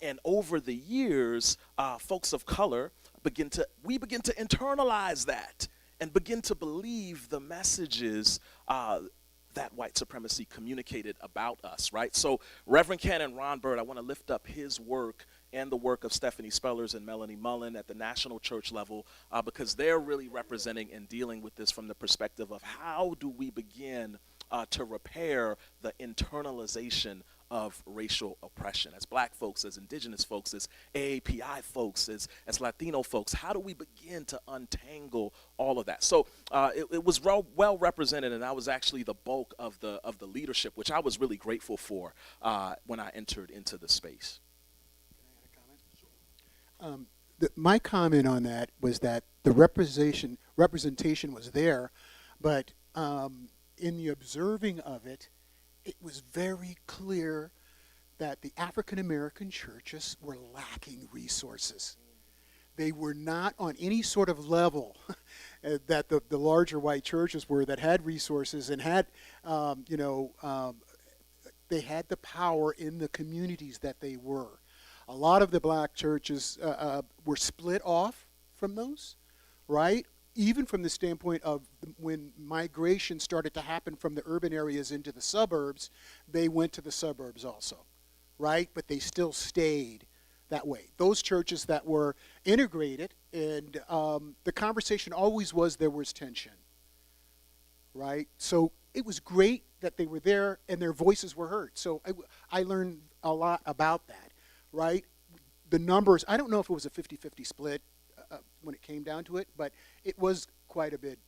And over the years, folks of color begin to internalize that and begin to believe the messages that white supremacy communicated about us, right? So Reverend Canon Ron Bird, I want to lift up his work and the work of Stephanie Spellers and Melanie Mullen at the national church level, because they're really representing and dealing with this from the perspective of how do we begin to repair the internalization of racial oppression. As black folks, as indigenous folks, as AAPI folks, as Latino folks, how do we begin to untangle all of that? So it was well represented, and that was actually the bulk of the leadership, which I was really grateful for when I entered into the space. My comment on that was that the representation was there, but in the observing of it, it was very clear that the African American churches were lacking resources. They were not on any sort of level that the larger white churches were, that had resources and had, they had the power in the communities that they were. A lot of the black churches were split off from those, right? Even from the standpoint of when migration started to happen from the urban areas into the suburbs, they went to the suburbs also, right? But they still stayed that way. Those churches that were integrated, and the conversation always was there was tension, right? So it was great that they were there and their voices were heard. So I learned a lot about that, right? The numbers, I don't know if it was a 50-50 split when it came down to it, but it was quite a bit,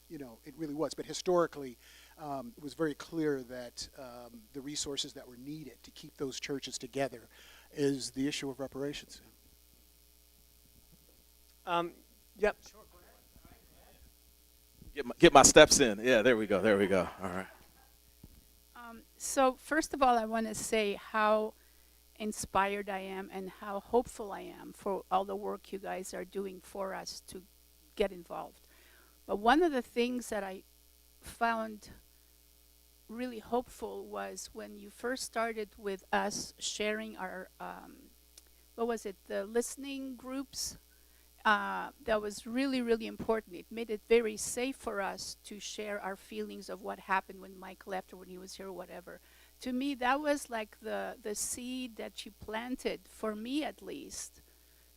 it really was. But historically, it was very clear that the resources that were needed to keep those churches together is the issue of reparations. Yep. Get my steps in. Yeah, there we go. All right. So first of all, I want to say how inspired I am and how hopeful I am for all the work you guys are doing for us to get involved. But one of the things that I found really hopeful was when you first started with us sharing our, the listening groups. That was really, really important. It made it very safe for us to share our feelings of what happened when Mike left or when he was here or whatever. To me, that was like the seed that you planted, for me at least,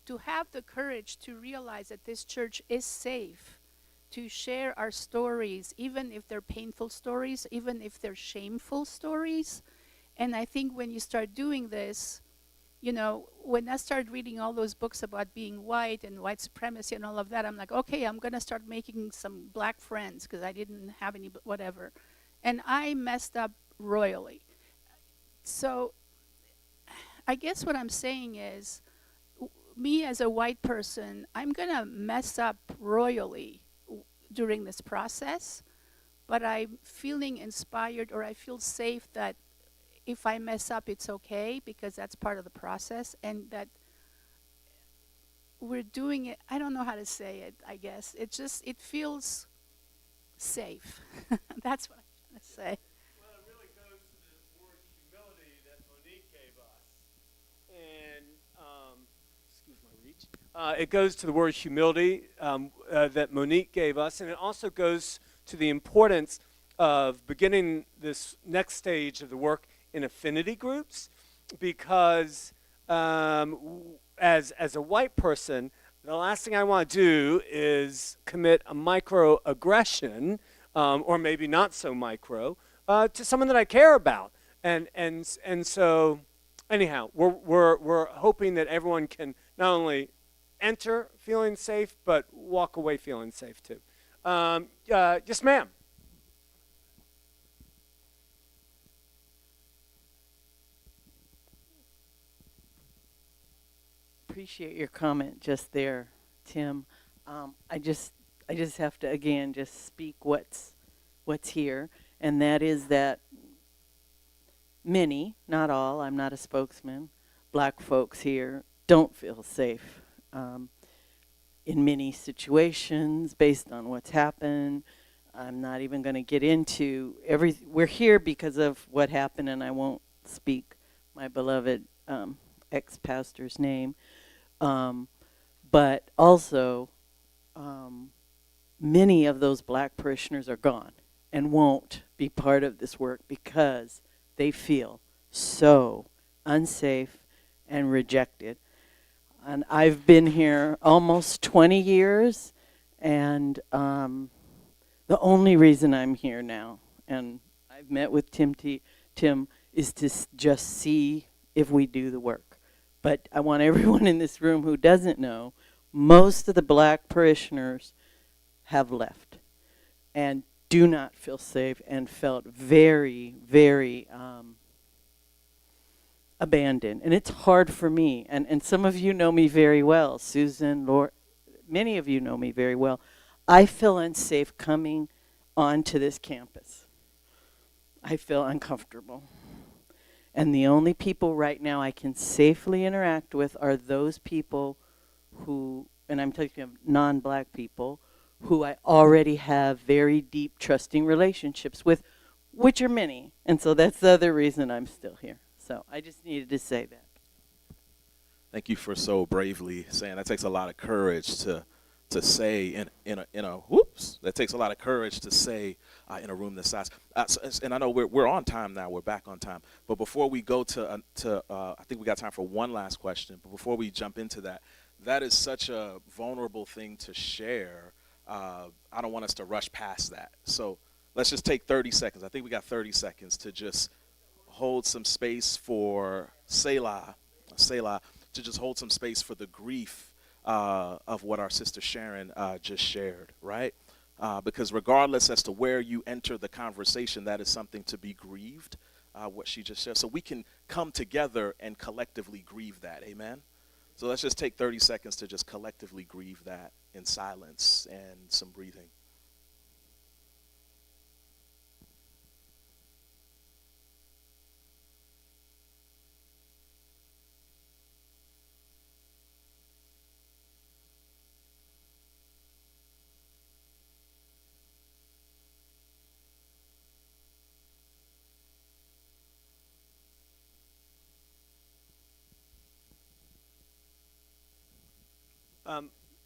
to have the courage to realize that this church is safe to share our stories, even if they're painful stories, even if they're shameful stories. And I think when you start doing this, when I started reading all those books about being white and white supremacy and all of that, I'm like, okay, I'm going to start making some black friends because I didn't have any, whatever. And I messed up royally. So I guess what I'm saying is, me as a white person, I'm going to mess up royally during this process, but I'm feeling inspired, or I feel safe that if I mess up, it's okay, because that's part of the process, and that we're doing it. I don't know how to say it, I guess. It feels safe. That's what I'm trying to say. Well, it really goes to the word humility that Monique gave us. And, excuse my reach. It goes to the word humility that Monique gave us, and it also goes to the importance of beginning this next stage of the work in affinity groups, because as a white person, the last thing I want to do is commit a microaggression, or maybe not so micro, to someone that I care about. And so, anyhow, we're hoping that everyone can not only enter feeling safe, but walk away feeling safe too. Yes, ma'am. Appreciate your comment just there, Tim. I just have to again just speak what's here, and that is that many, not all, I'm not a spokesman, black folks here don't feel safe in many situations based on what's happened. I'm not even going to get into we're here because of what happened, and I won't speak my beloved ex-pastor's name. But also, many of those black parishioners are gone and won't be part of this work because they feel so unsafe and rejected. And I've been here almost 20 years, and the only reason I'm here now, and I've met with Tim, is to just see if we do the work. But I want everyone in this room who doesn't know, most of the black parishioners have left and do not feel safe and felt very, very abandoned. And it's hard for me. And some of you know me very well. Susan, Laura, many of you know me very well. I feel unsafe coming onto this campus. I feel uncomfortable. And the only people right now I can safely interact with are those people who, and I'm talking of non-black people, who I already have very deep, trusting relationships with, which are many. And so that's the other reason I'm still here. So I just needed to say that. Thank you for so bravely saying that. Takes a lot of courage to say in a whoops. That takes a lot of courage to say in a room this size. And I know we're on time now. We're back on time. But before we go to I think we got time for one last question. But before we jump into that, that is such a vulnerable thing to share. I don't want us to rush past that. So let's just take 30 seconds. I think we got 30 seconds to just hold some space for Selah, to just hold some space for the grief of what our sister Sharon just shared, right? Because regardless as to where you enter the conversation, that is something to be grieved, what she just shared. So we can come together and collectively grieve that, amen? So let's just take 30 seconds to just collectively grieve that in silence and some breathing.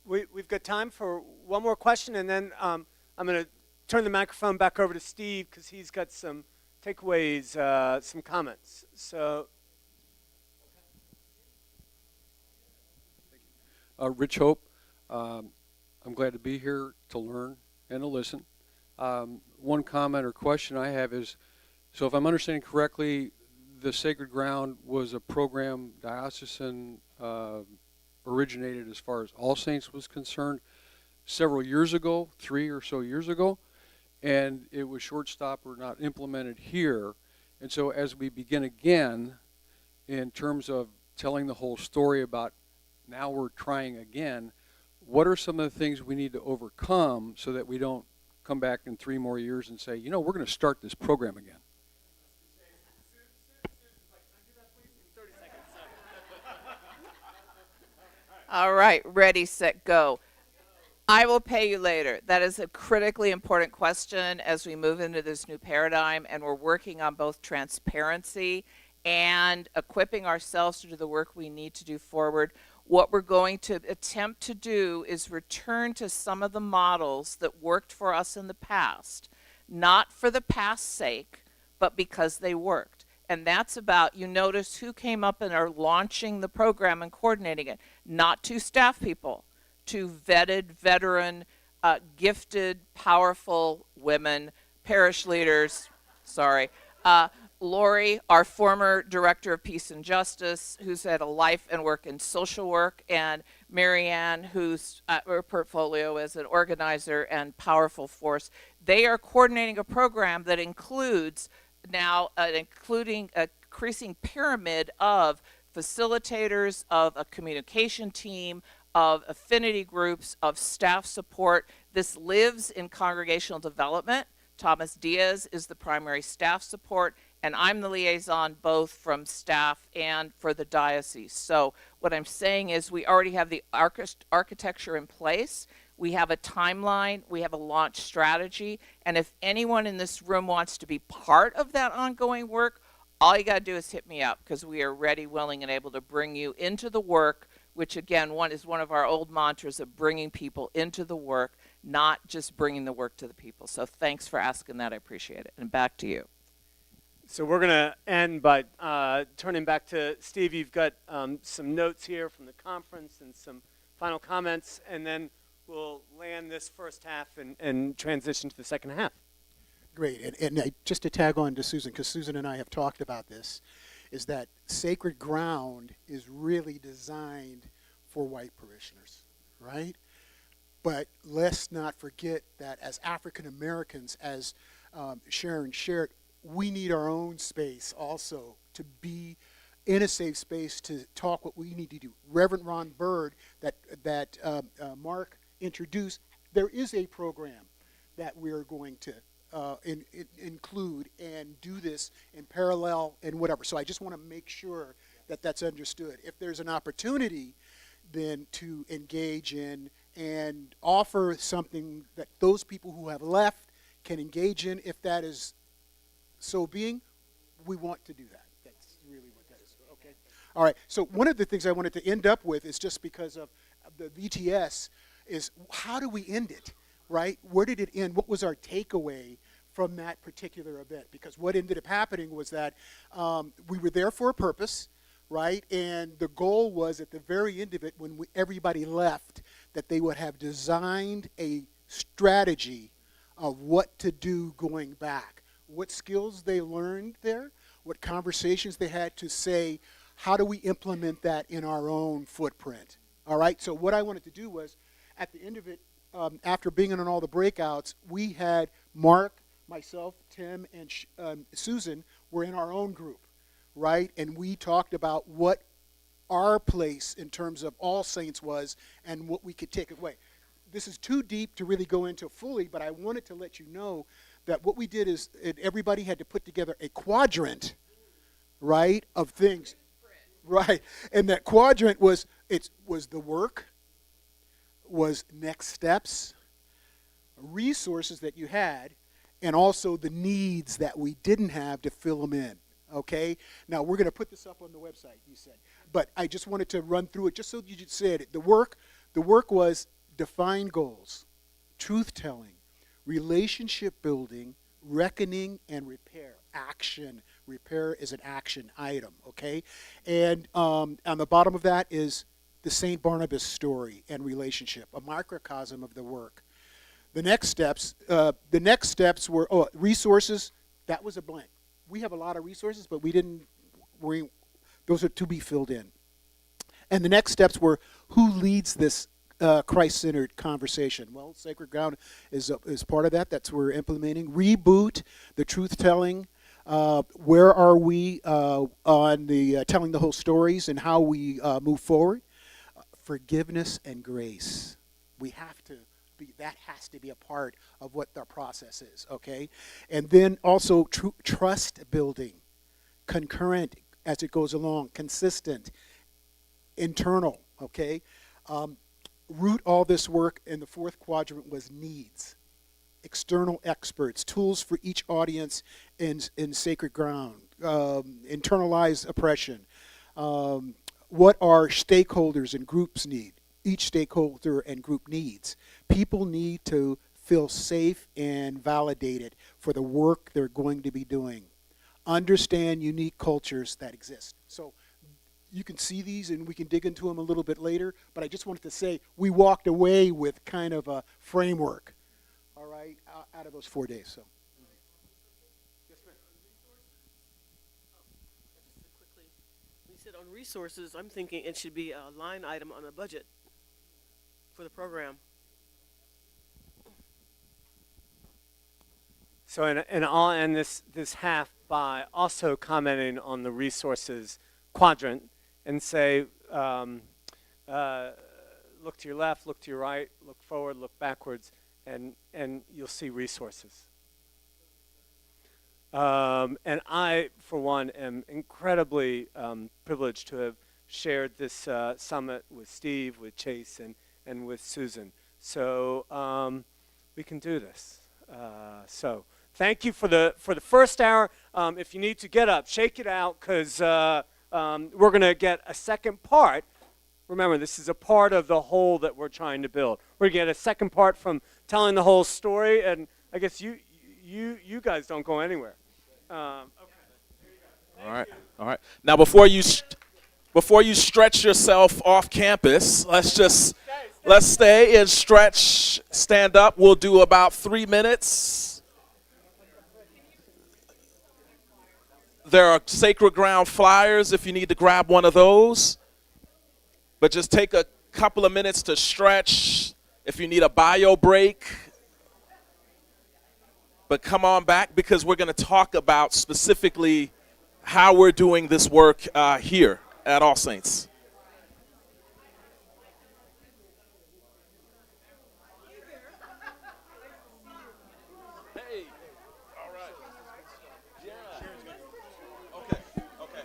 We've got time for one more question, and then I'm going to turn the microphone back over to Steve because he's got some takeaways, some comments. So, Rich Hope, I'm glad to be here to learn and to listen. One comment or question I have is, so if I'm understanding correctly, the Sacred Ground was a program diocesan originated as far as All Saints was concerned several years ago, 3 or so years ago, and it was short-stopped or not implemented here. And so as we begin again in terms of telling the whole story about now we're trying again, what are some of the things we need to overcome so that we don't come back in 3 more years and say, you know, we're going to start this program again? All right, ready, set, go. I will pay you later. That is a critically important question as we move into this new paradigm, and we're working on both transparency and equipping ourselves to do the work we need to do forward. What we're going to attempt to do is return to some of the models that worked for us in the past, not for the past's sake, but because they worked. And that's about, you notice who came up and are launching the program and coordinating it. Not 2 staff people, 2 vetted, veteran, gifted, powerful women, parish leaders, sorry. Lori, our former Director of Peace and Justice, who's had a life and work in social work, and Marianne, whose her portfolio as an organizer and powerful force. They are coordinating a program that includes now including a increasing pyramid of facilitators, of a communication team, of affinity groups, of staff support. This lives in congregational development. Thomas Diaz is the primary staff support, and I'm the liaison both from staff and for the diocese. So what I'm saying is we already have the architecture in place. We have a timeline, we have a launch strategy, and if anyone in this room wants to be part of that ongoing work, all you got to do is hit me up, because we are ready, willing, and able to bring you into the work, which again, is one of our old mantras of bringing people into the work, not just bringing the work to the people. So thanks for asking that. I appreciate it. And back to you. So we're going to end by turning back to Steve. You've got some notes here from the conference and some final comments, and then we'll land this first half and transition to the second half. Great. And just to tag on to Susan, because Susan and I have talked about this, is that sacred ground is really designed for white parishioners, right? But let's not forget that as African Americans, as Sharon shared, we need our own space also to be in a safe space to talk what we need to do. Reverend Ron Bird, that Mark introduced, there is a program that we're going to include and do this in parallel and whatever. So I just want to make sure that that's understood. If there's an opportunity then to engage in and offer something that those people who have left can engage in, if that is so being, we want to do that. That's really what that is. Okay. All right. So one of the things I wanted to end up with is just because of the VTS is how do we end it, right? Where did it end? What was our takeaway from that particular event? Because what ended up happening was that we were there for a purpose, right? And the goal was at the very end of it, when everybody left, that they would have designed a strategy of what to do going back, what skills they learned there, what conversations they had to say, how do we implement that in our own footprint? All right, so what I wanted to do was, at the end of it, after being in on all the breakouts, we had Mark, myself, Tim, and Susan were in our own group, right? And we talked about what our place in terms of All Saints was and what we could take away. This is too deep to really go into fully, but I wanted to let you know that what we did is everybody had to put together a quadrant, right, of things. Right, and that quadrant was the work, was next steps, resources that you had, and also the needs that we didn't have to fill them in, okay? Now, we're going to put this up on the website, you said. But I just wanted to run through it just so you said it. The work was define goals, truth-telling, relationship building, reckoning, and repair. Action. Repair is an action item, okay? And on the bottom of that is the St. Barnabas story and relationship, a microcosm of the work. The next steps were resources. That was a blank. We have a lot of resources, but those are to be filled in. And the next steps were who leads this Christ-centered conversation. Well, Sacred Ground is part of that. That's what we're implementing. Reboot, the truth-telling. Where are we on the telling the whole stories and how we move forward? Forgiveness and grace. We have to that has to be a part of what the process is, okay? And then also trust building, concurrent as it goes along, consistent, internal, okay? Root all this work in the fourth quadrant was needs, external experts, tools for each audience in Sacred Ground, internalized oppression, what our stakeholders and groups need. Each stakeholder and group needs. People need to feel safe and validated for the work they're going to be doing. Understand unique cultures that exist. So you can see these and we can dig into them a little bit later, but I just wanted to say we walked away with kind of a framework, all right, out of those 4 days. So. Yes, ma'am. said on resources, I'm thinking it should be a line item on a budget for the program. So, and I'll end this half by also commenting on the resources quadrant and say, look to your left, look to your right, look forward, look backwards, and you'll see resources. And I, for one, am incredibly privileged to have shared this summit with Steve, with Chase, and with Susan. So we can do this. So thank you for the first hour. If you need to get up, shake it out, because we're going to get a second part. Remember, this is a part of the whole that we're trying to build. We're going to get a second part from telling the whole story, and I guess you guys don't go anywhere. Okay. All right. Now, before you stretch yourself off campus, let's stay and stretch, stand up. We'll do about 3 minutes. There are Sacred Ground flyers if you need to grab one of those. But just take a couple of minutes to stretch if you need a bio break. But come on back, because we're going to talk about specifically how we're doing this work here at All Saints. Hey, all right. Yeah. Okay, okay.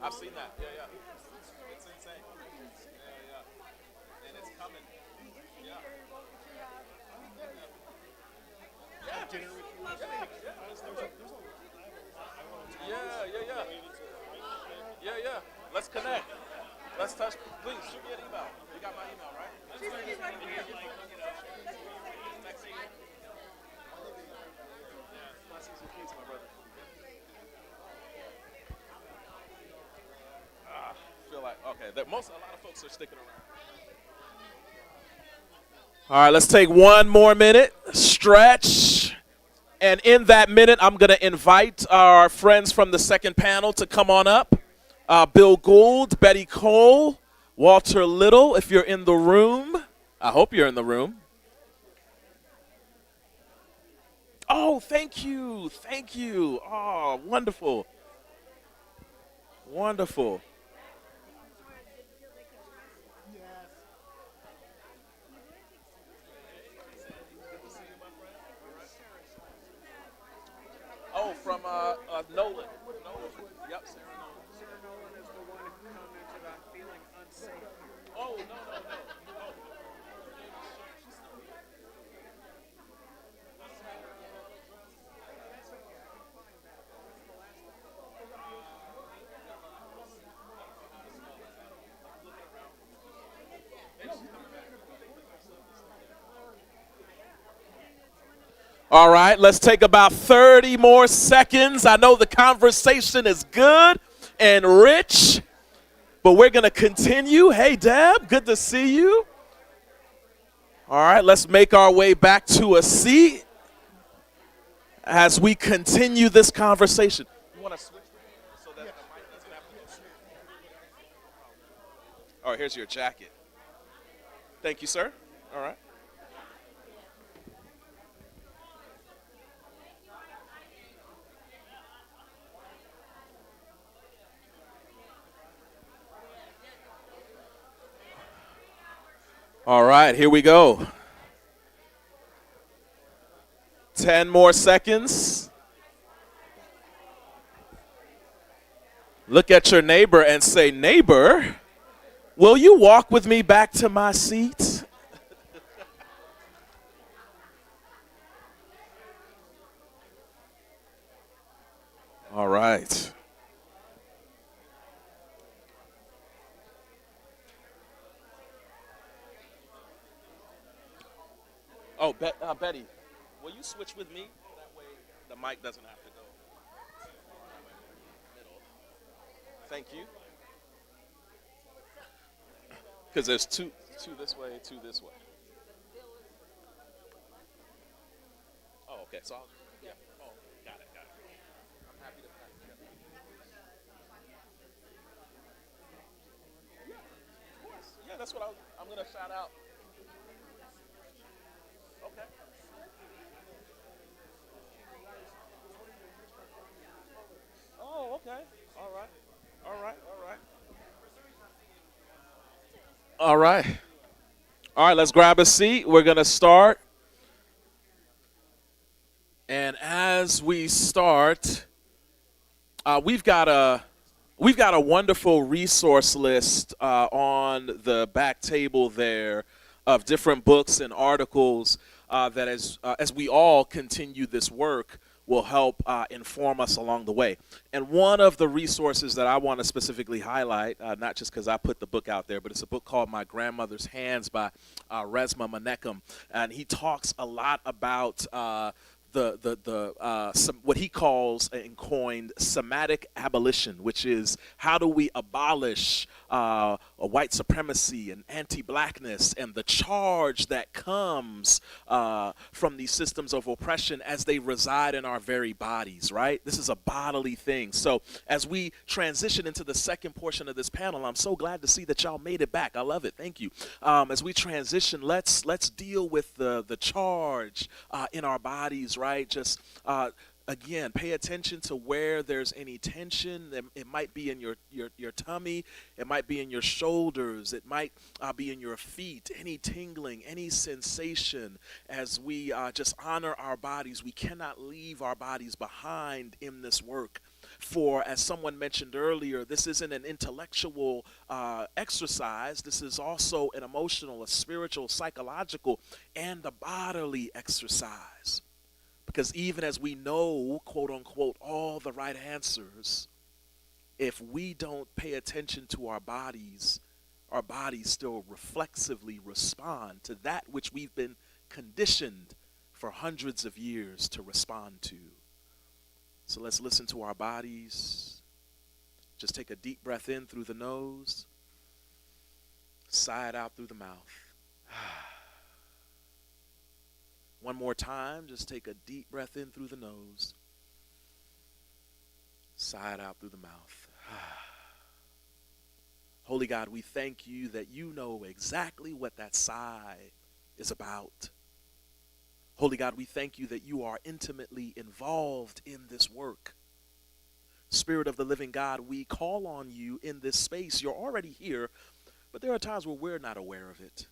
I've seen that. Yeah, yeah. It's insane. Yeah, yeah. And it's coming. Yeah. Yeah. Let's connect. Let's touch. Please shoot me an email. You got my email, right? Blessings and peace, my brother. Feel like okay. A lot of folks are sticking around. All right, let's take one more minute. Stretch. And in that minute, I'm going to invite our friends from the second panel to come on up. Bill Gould, Betty Cole, Walter Little, if you're in the room. I hope you're in the room. Oh, thank you. Thank you. Oh, wonderful. Wonderful. Oh, from Nolan. Yep, Sarah Nolan. Sarah Nolan is the one who commented on feeling unsafe. Oh, no. All right, let's take about 30 more seconds. I know the conversation is good and rich, but we're going to continue. Hey, Deb, good to see you. All right, let's make our way back to a seat as we continue this conversation. You want to switch so that the mic doesn't have to go. Oh, here's your jacket. Thank you, sir. All right. All right, here we go. 10 more seconds. Look at your neighbor and say, neighbor, will you walk with me back to my seat? All right. Oh, Betty, will you switch with me? That way the mic doesn't have to go. Middle. Thank you. Because there's two this way, two this way. Oh, okay. So I'll, yeah. Oh, got it. I'm happy to pass it. Yeah, of course. Yeah, that's what I'm going to shout out. Okay. Oh, okay. All right. All right, let's grab a seat. We're going to start. And as we start, we've got a wonderful resource list on the back table there of different books and articles that as we all continue this work will help inform us along the way. And one of the resources that I want to specifically highlight, not just because I put the book out there, but it's a book called My Grandmother's Hands by Resmaa Menakem. And he talks a lot about what he calls and coined somatic abolition, which is how do we abolish white supremacy and anti-blackness and the charge that comes from these systems of oppression as they reside in our very bodies, right? This is a bodily thing. So as we transition into the second portion of this panel, I'm so glad to see that y'all made it back. I love it. Thank you. As we transition, let's deal with the charge in our bodies, right? Just again, pay attention to where there's any tension. It might be in your tummy. It might be in your shoulders. It might be in your feet. Any tingling, any sensation. As we just honor our bodies, we cannot leave our bodies behind in this work. For, as someone mentioned earlier, this isn't an intellectual exercise. This is also an emotional, a spiritual, psychological, and a bodily exercise. Because even as we know, quote unquote, all the right answers, if we don't pay attention to our bodies still reflexively respond to that which we've been conditioned for hundreds of years to respond to. So let's listen to our bodies. Just take a deep breath in through the nose, sigh it out through the mouth. One more time, just take a deep breath in through the nose. Sigh it out through the mouth. Holy God, we thank you that you know exactly what that sigh is about. Holy God, we thank you that you are intimately involved in this work. Spirit of the living God, we call on you in this space. You're already here, but there are times where we're not aware of it.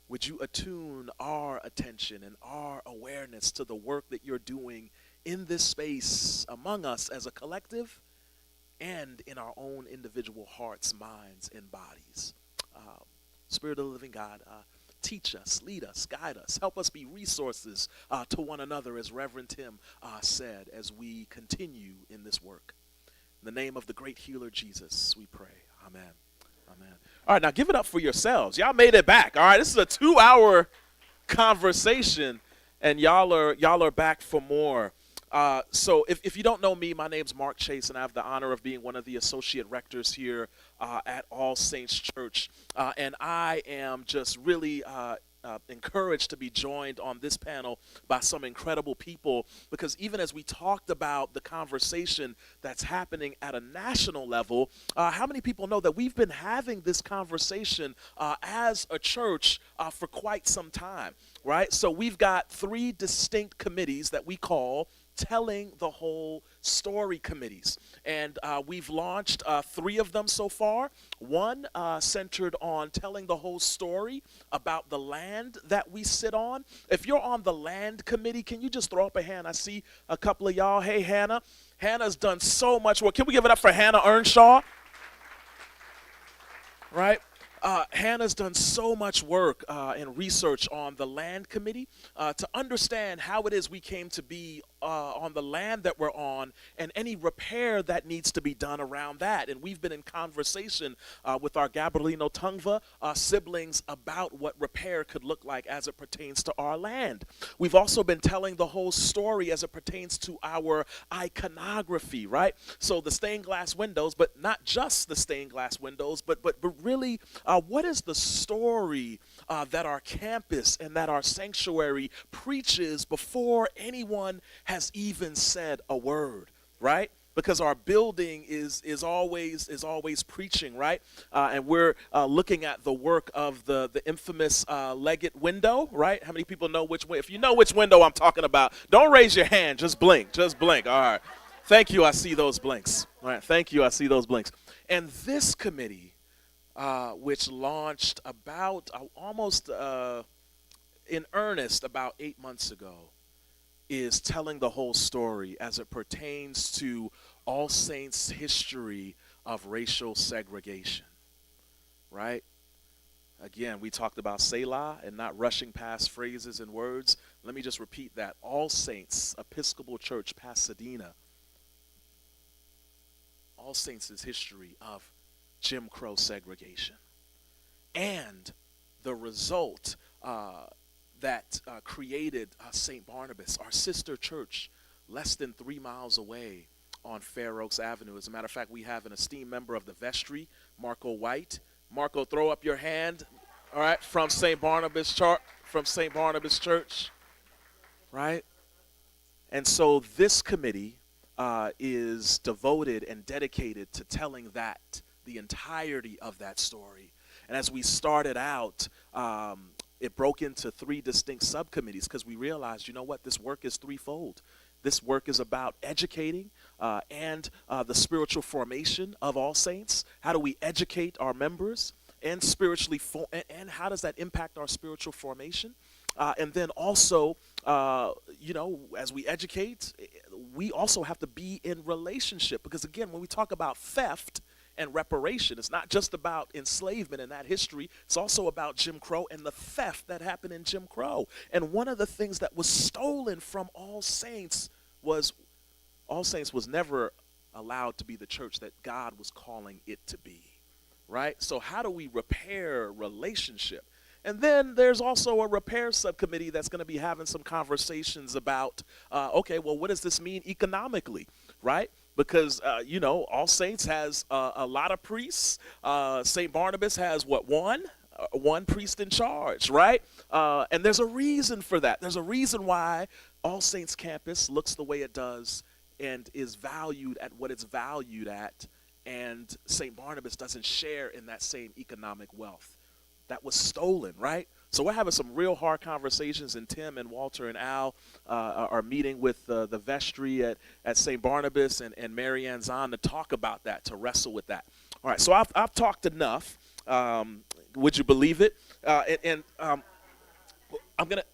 Would you attune our attention and our awareness to the work that you're doing in this space among us as a collective and in our own individual hearts, minds, and bodies. Spirit of the living God, teach us, lead us, guide us, help us be resources to one another, as Reverend Tim said, as we continue in this work. In the name of the great healer Jesus, we pray. Amen. Amen. All right, now give it up for yourselves. Y'all made it back. All right, this is a 2-hour conversation, and y'all are back for more. So if you don't know me, my name's Mark Chase, and I have the honor of being one of the associate rectors here at All Saints Church. And I am just really encouraged to be joined on this panel by some incredible people, because even as we talked about the conversation that's happening at a national level, how many people know that we've been having this conversation as a church for quite some time, right? So we've got 3 distinct committees that we call Telling the Whole Story committees. And we've launched 3 of them so far. One centered on telling the whole story about the land that we sit on. If you're on the land committee, can you just throw up a hand? I see a couple of y'all. Hey, Hannah. Hannah's done so much work. Can we give it up for Hannah Earnshaw? Right? Hannah's done so much work and research on the land committee to understand how it is we came to be on the land that we're on and any repair that needs to be done around that. And we've been in conversation with our Gabrielino Tungva siblings about what repair could look like as it pertains to our land. We've also been telling the whole story as it pertains to our iconography, right? So the stained glass windows, but not just the stained glass windows, but really what is the story that our campus and that our sanctuary preaches before anyone has even said a word, right? Because our building is always preaching, right? And we're looking at the work of the infamous Leggett window, right? How many people know which way? If you know which window I'm talking about, don't raise your hand. Just blink. Just blink. All right. Thank you. I see those blinks. All right. Thank you. I see those blinks. And this committee, which launched about almost in earnest about 8 months ago, is telling the whole story as it pertains to All Saints' history of racial segregation, right? Again, we talked about Selah and not rushing past phrases and words. Let me just repeat that. All Saints, Episcopal Church, Pasadena. All Saints' history of Jim Crow segregation. And the result that created St. Barnabas, our sister church, less than 3 miles away on Fair Oaks Avenue. As a matter of fact, we have an esteemed member of the vestry, Marco White. Marco, throw up your hand, all right, from St. Barnabas Church, right? And so this committee is devoted and dedicated to telling the entirety of that story. And as we started out, it broke into 3 distinct subcommittees because we realized, you know what, this work is threefold. This work is about educating and the spiritual formation of all saints. How do we educate our members and spiritually, and how does that impact our spiritual formation? And then also, as we educate, we also have to be in relationship because, again, when we talk about theft and reparation, it's not just about enslavement and that history. It's also about Jim Crow and the theft that happened in Jim Crow. And one of the things that was stolen from All Saints was never allowed to be the church that God was calling it to be, right? So how do we repair relationship? And then there's also a repair subcommittee that's going to be having some conversations about, what does this mean economically, right? Because, All Saints has a lot of priests. St. Barnabas has, one priest in charge, right? And there's a reason for that. There's a reason why All Saints campus looks the way it does and is valued at what it's valued at, and St. Barnabas doesn't share in that same economic wealth that was stolen, right? So we're having some real hard conversations, and Tim and Walter and Al are meeting with the vestry at St. Barnabas and Mary Ann Zahn to talk about that, to wrestle with that. All right, so I've talked enough. Would you believe it? I'm going to,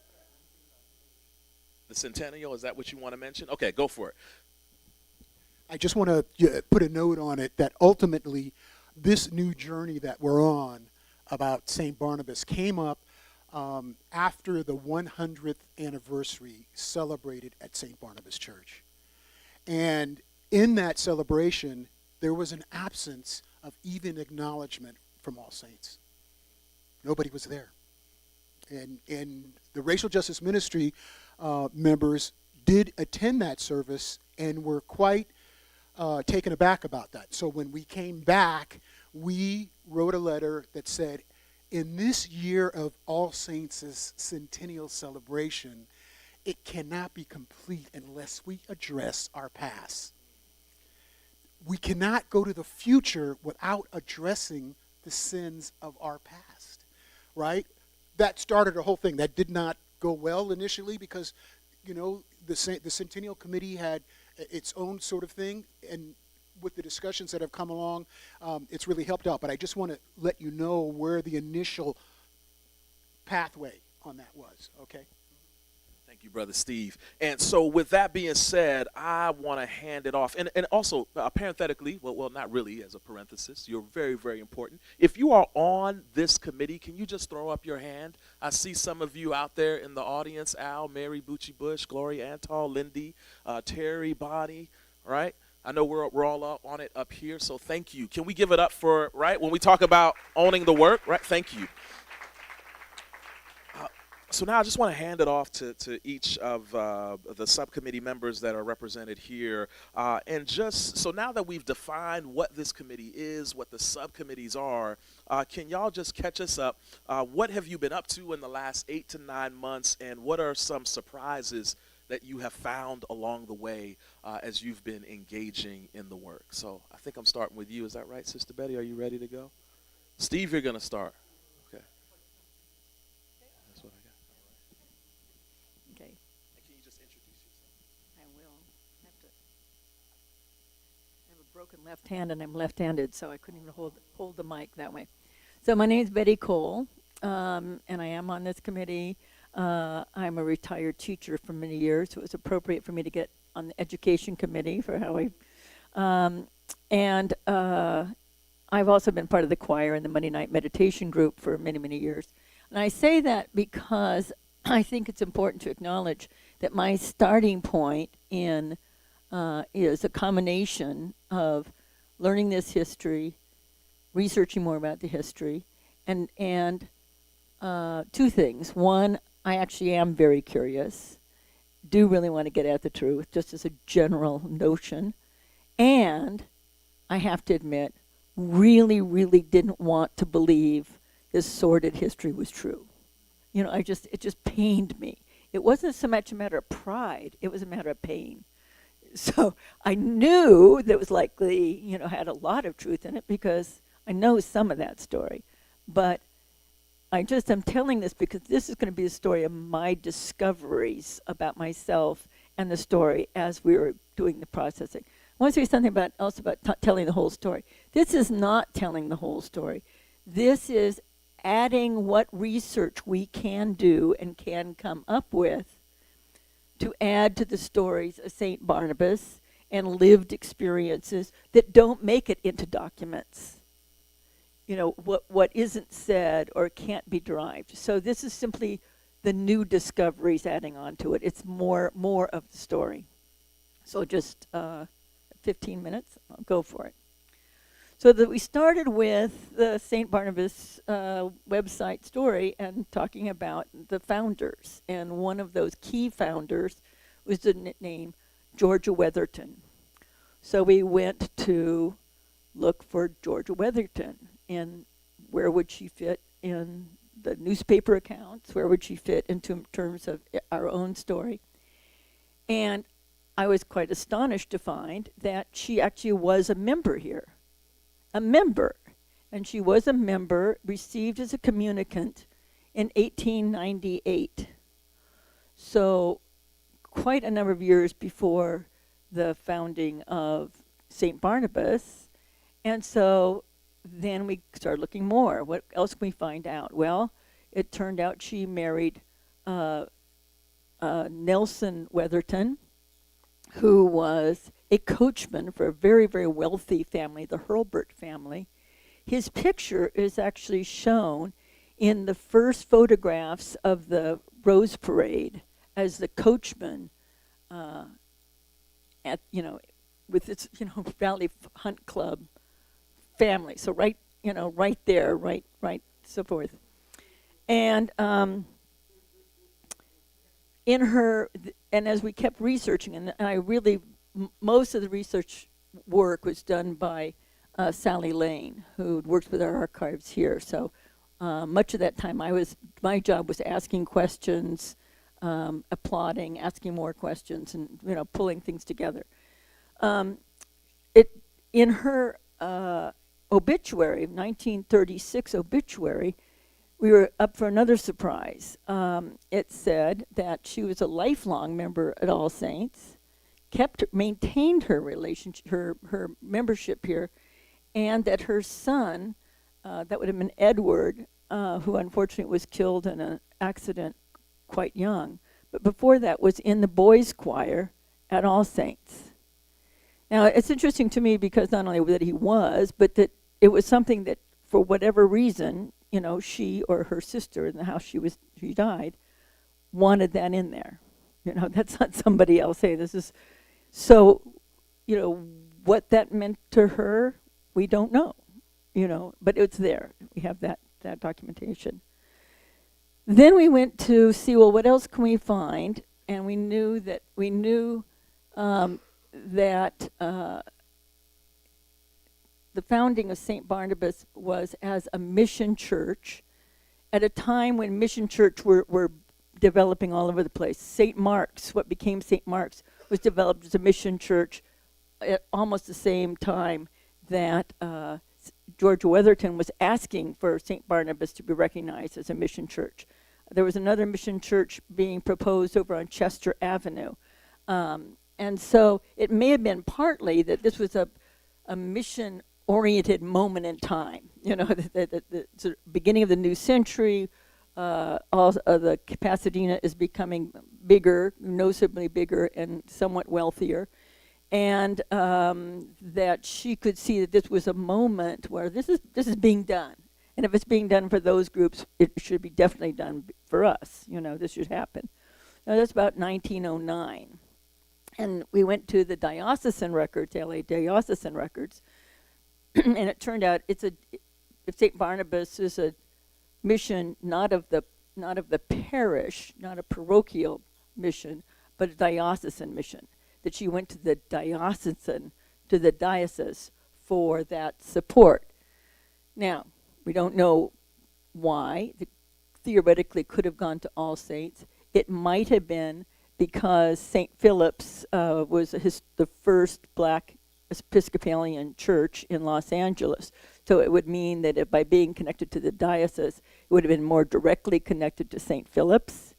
the centennial, is that what you want to mention? Okay, go for it. I just want to put a note on it that ultimately this new journey that we're on about St. Barnabas came up after the 100th anniversary celebrated at St. Barnabas Church. And in that celebration, there was an absence of even acknowledgement from All Saints. Nobody was there. And the Racial Justice Ministry members did attend that service and were quite taken aback about that. So when we came back, we wrote a letter that said, in this year of All Saints' centennial celebration, it cannot be complete unless we address our past. We cannot go to the future without addressing the sins of our past, right? That started a whole thing. That did not go well initially because, the Centennial Committee had its own sort of thing, and with the discussions that have come along, it's really helped out. But I just want to let you know where the initial pathway on that was, okay? Thank you, Brother Steve. And so with that being said, I want to hand it off. And also, parenthetically, well, not really as a parenthesis, you're very, very important. If you are on this committee, can you just throw up your hand? I see some of you out there in the audience, Al, Mary, Bucci Bush, Gloria Antal, Lindy, Terry, Bonnie, right? I know we're all up on it up here, so thank you. Can we give it up for, right, when we talk about owning the work, right? Thank you. So now I just want to hand it off to each of the subcommittee members that are represented here. And just, so now that we've defined what this committee is, what the subcommittees are, can y'all just catch us up? What have you been up to in the last 8 to 9 months, and what are some surprises that you have found along the way as you've been engaging in the work? So I think I'm starting with you. Is that right, Sister Betty? Are you ready to go? Steve, you're going to start. Okay. That's what I got. Okay. And can you just introduce yourself? I will. I have a broken left hand, and I'm left-handed, so I couldn't even hold the mic that way. So my name is Betty Cole, and I am on this committee. I'm a retired teacher for many years, so it was appropriate for me to get on the education committee for how I've also been part of the choir and the Monday night meditation group for many, many years. And I say that because I think it's important to acknowledge that my starting point in is a combination of learning this history, researching more about the history, and two things. One, I actually am very curious, do really want to get at the truth, just as a general notion, and I have to admit, really, really didn't want to believe this sordid history was true. You know, it just pained me. It wasn't so much a matter of pride, it was a matter of pain. So I knew that it was likely, you know, had a lot of truth in it because I know some of that story. But I'm telling this because this is going to be the story of my discoveries about myself and the story as we were doing the processing. I want to say something else about telling the whole story. This is not telling the whole story. This is adding what research we can do and can come up with to add to the stories of St. Barnabas and lived experiences that don't make it into documents. You know, what isn't said or can't be derived. So this is simply the new discoveries adding on to it. It's more of the story. So just 15 minutes, I'll go for it. So that we started with the St. Barnabas website story and talking about the founders. And one of those key founders was the name Georgia Weatherton. So we went to look for Georgia Weatherton. And where would she fit in the newspaper accounts? Where would she fit into terms of our own story? And I was quite astonished to find that she actually was a member here. A member. And she was a member, received as a communicant in 1898. So quite a number of years before the founding of St. Barnabas. And so then we started looking more. What else can we find out? Well, it turned out she married Nelson Weatherton, who was a coachman for a very, very wealthy family, the Hurlburt family. His picture is actually shown in the first photographs of the Rose Parade as the coachman at, you know, with its, you know, Valley Hunt Club family. So right, you know, right there, right, so forth. And in her, and as we kept researching, and I really, most of the research work was done by Sally Lane, who works with our archives here. So much of that time my job was asking questions, applauding, asking more questions, and, you know, pulling things together. In her obituary, 1936 obituary, we were up for another surprise. It said that she was a lifelong member at All Saints, maintained her relationship, her membership here, and that her son, that would have been Edward, who unfortunately was killed in an accident quite young, but before that was in the boys' choir at All Saints. Now, it's interesting to me because not only that he was, but that it was something that, for whatever reason, she or her sister in the house she died, wanted that in there. That's not somebody else saying this is. So, what that meant to her, we don't know, but it's there. We have that documentation. Then we went to see, well, what else can we find? And we knew that the founding of St. Barnabas was as a mission church at a time when mission church were developing all over the place. St. Mark's, what became St. Mark's, was developed as a mission church at almost the same time that George Weatherton was asking for St. Barnabas to be recognized as a mission church. There was another mission church being proposed over on Chester Avenue. And so it may have been partly that this was a mission-oriented moment in time. The sort of beginning of the new century, the Pasadena is becoming bigger, noticeably bigger, and somewhat wealthier. And that she could see that this was a moment where this is being done. And if it's being done for those groups, it should be definitely done for us. This should happen. Now, that's about 1909. And we went to the diocesan records, LA diocesan records, and it turned out St. Barnabas is a mission not of the parish, not a parochial mission, but a diocesan mission. That she went to the diocese for that support. Now, we don't know why. Theoretically could have gone to All Saints. It might have been because St. Philip's was the first black Episcopalian church in Los Angeles. So it would mean that by being connected to the diocese, it would have been more directly connected to St. Philip's.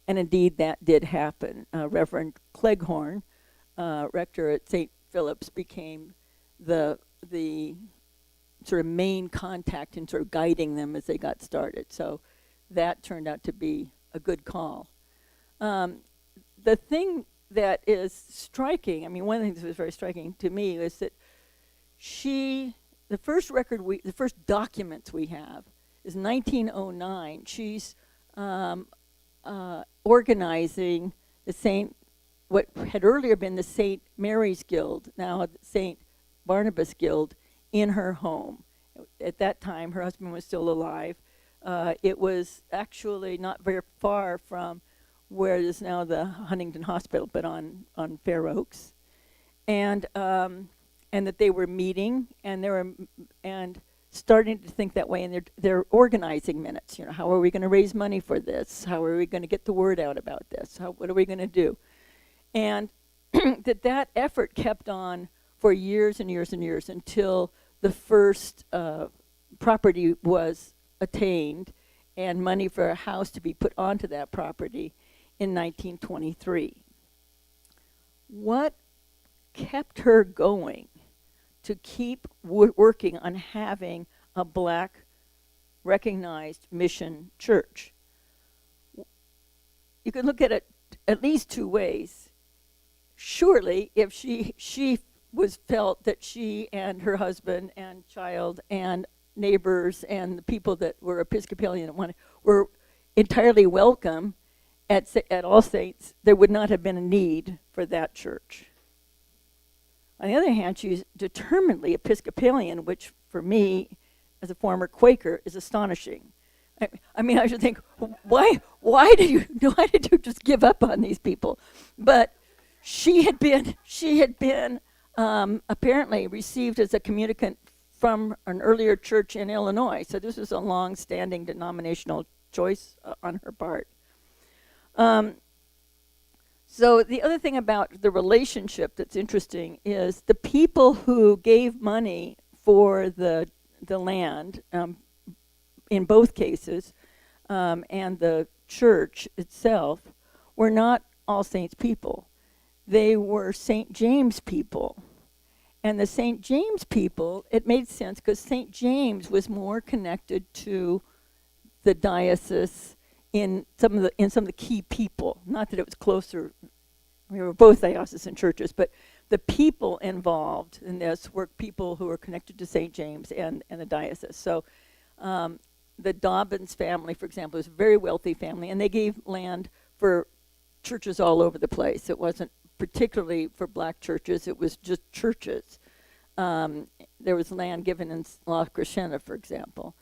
And indeed, that did happen. Reverend Cleghorn, rector at St. Philip's, became the sort of main contact in sort of guiding them as they got started. So that turned out to be a good call. The thing that is striking, one of the things that was very striking to me is that the first documents we have is 1909. She's organizing what had earlier been the St. Mary's Guild, now the St. Barnabas Guild, in her home. At that time, her husband was still alive. It was actually not very far from where is now the Huntington Hospital, but on Fair Oaks, and that they were meeting and starting to think that way, and they're organizing minutes. How are we going to raise money for this? How are we going to get the word out about this? What are we going to do? And that effort kept on for years and years and years until the first property was attained and money for a house to be put onto that property in 1923. What kept her going to keep working on having a black recognized mission church? You can look at it at least two ways. Surely, if she was felt that she and her husband and child and neighbors and the people that were Episcopalian were entirely welcome at All Saints, there would not have been a need for that church. On the other hand, she's determinedly Episcopalian, which for me, as a former Quaker, is astonishing. I should think, why did you just give up on these people? But she had been apparently received as a communicant from an earlier church in Illinois. So this was a long-standing denominational choice on her part. So the other thing about the relationship that's interesting is the people who gave money for the land, in both cases, and the church itself, were not All Saints people. They were St. James people. And the St. James people, it made sense because St. James was more connected to the diocese in some of the key people. Not that it was closer. We were both diocesan churches, but the people involved in this were people who were connected to St. James and the diocese. So the Dobbins family, for example, was a very wealthy family, and they gave land for churches all over the place. It wasn't particularly for black churches, it was just churches. There was land given in La Crescenta, for example.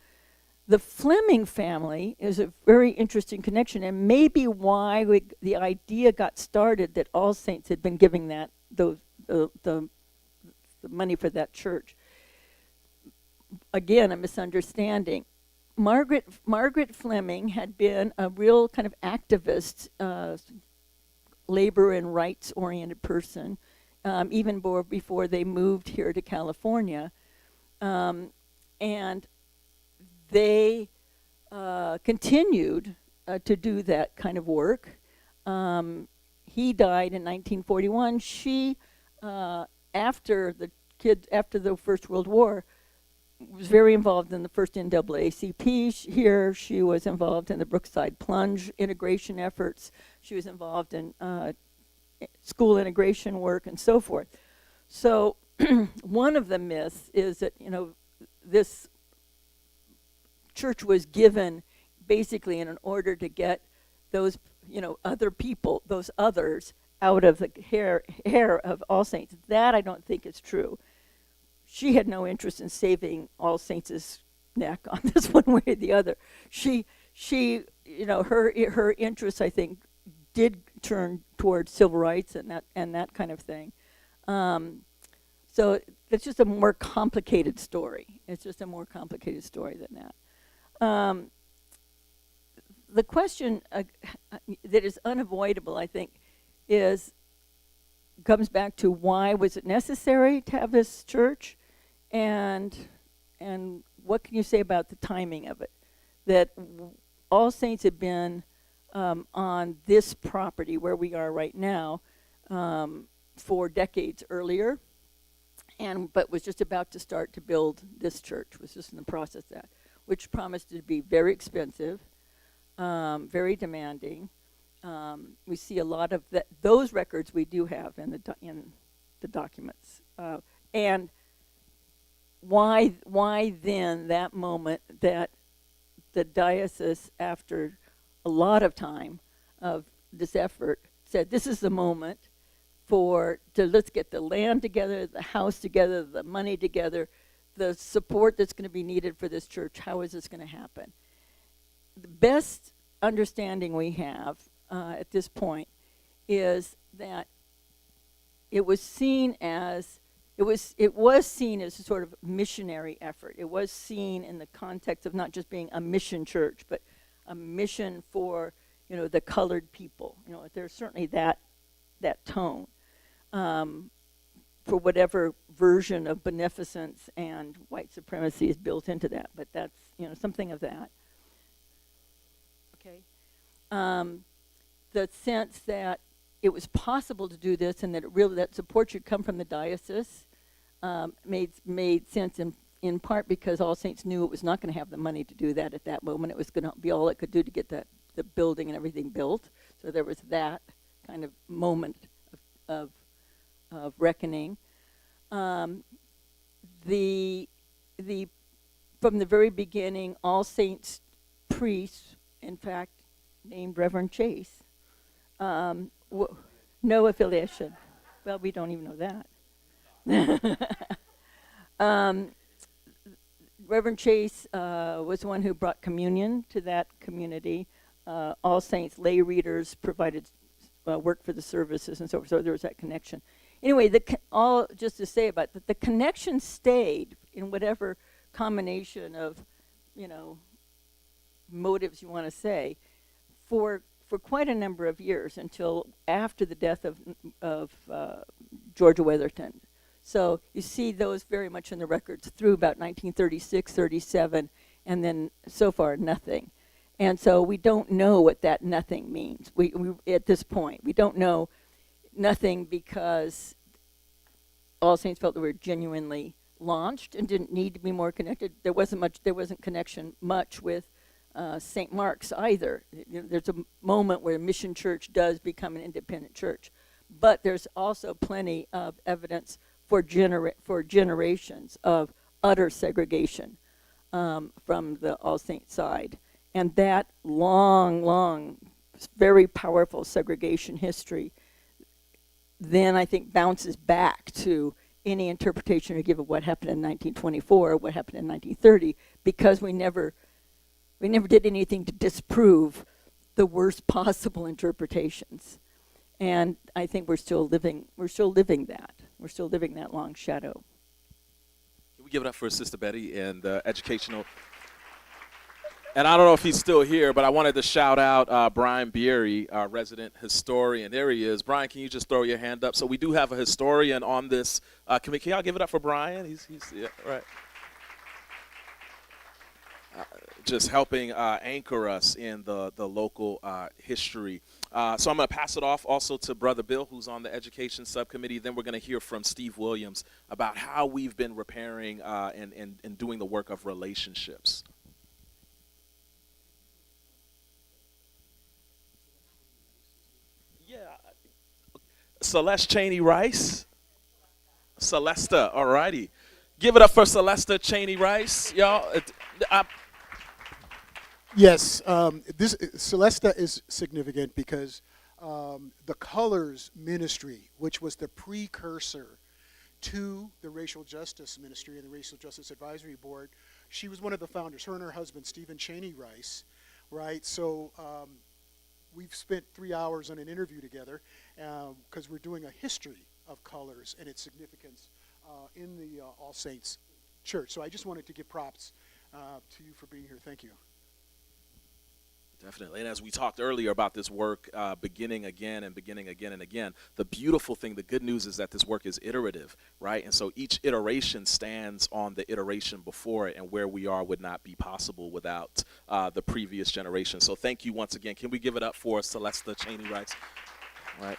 The Fleming family is a very interesting connection, and maybe why the idea got started that All Saints had been giving that the money for that church. Again, a misunderstanding. Margaret Fleming had been a real kind of activist, labor and rights-oriented person, even before they moved here to California, and they continued to do that kind of work. He died in 1941. She, after the First World War, was very involved in the first NAACP here. She was involved in the Brookside Plunge integration efforts. She was involved in school integration work and so forth. So one of the myths is that, this church was given basically in order to get those, other people, those others, out of the hair of All Saints. That I don't think is true. She had no interest in saving All Saints' neck on this one way or the other. She her interest, I think, did turn towards civil rights and that kind of thing. So it's just a more complicated story. It's just a more complicated story than that. The question that is unavoidable, I think, comes back to why was it necessary to have this church, and what can you say about the timing of it? That All Saints had been on this property where we are right now for decades earlier, but was just about to start to build this church, was just in the process of that, which promised to be very expensive, very demanding. We see a lot of those records we do have in the documents. And why then that moment that the diocese, after a lot of time of this effort, said this is the moment let's get the land together, the house together, the money together, the support that's going to be needed for this church. How is this going to happen? The best understanding we have at this point is that it was seen as a sort of missionary effort. It was seen in the context of not just being a mission church, but a mission for the colored people. There's certainly that tone for whatever version of beneficence and white supremacy is built into that. But that's something of that. Okay. The sense that it was possible to do this and that that support should come from the diocese made sense in part because All Saints knew it was not going to have the money to do that at that moment. It was going to be all it could do to get the building and everything built. So there was that kind of moment of reckoning. From the very beginning, All Saints priests, in fact, named Reverend Chase. No affiliation. Well, we don't even know that. Reverend Chase was the one who brought communion to that community. All Saints lay readers provided work for the services and so forth. So there was that connection. Anyway, all just to say about that, the connection stayed in whatever combination of, motives you want to say, for quite a number of years until after the death of Georgia Weatherton. So you see those very much in the records through about 1936, 37, and then so far nothing. And so we don't know what that nothing means. We at this point, we don't know nothing because All Saints felt they were genuinely launched and didn't need to be more connected. There wasn't connection much with St. Mark's either. There's a moment where a mission church does become an independent church, but there's also plenty of evidence for generations of utter segregation from the All Saints side. And that long, very powerful segregation history then I think bounces back to any interpretation we give of what happened in 1924 or what happened in 1930, because we never did anything to disprove the worst possible interpretations. And I think we're still living that. We're still living that long shadow. Can we give it up for Sister Betty and educational? And I don't know if he's still here, but I wanted to shout out Brian Beery, our resident historian. There he is. Brian, can you just throw your hand up? So we do have a historian on this committee. Can y'all give it up for Brian? He's yeah, right. Just helping anchor us in the local history. So I'm going to pass it off also to Brother Bill, who's on the education subcommittee. Then we're going to hear from Steve Williams about how we've been repairing and doing the work of relationships. Yeah. Celeste Cheney Rice. Celesta, all righty. Give it up for Celesta Cheney Rice, y'all. Yes, this Celesta is significant because the Colors Ministry, which was the precursor to the Racial Justice Ministry and the Racial Justice Advisory Board, she was one of the founders, her and her husband, Stephen Cheney Rice, right? So we've spent 3 hours on an interview together because we're doing a history of colors and its significance in the All Saints Church. So I just wanted to give props to you for being here. Thank you. Definitely. And as we talked earlier about this work beginning again and again, the beautiful thing, the good news is that this work is iterative, right? And so each iteration stands on the iteration before it, and where we are would not be possible without the previous generation. So thank you once again. Can we give it up for Celesta Cheney Rice? All right.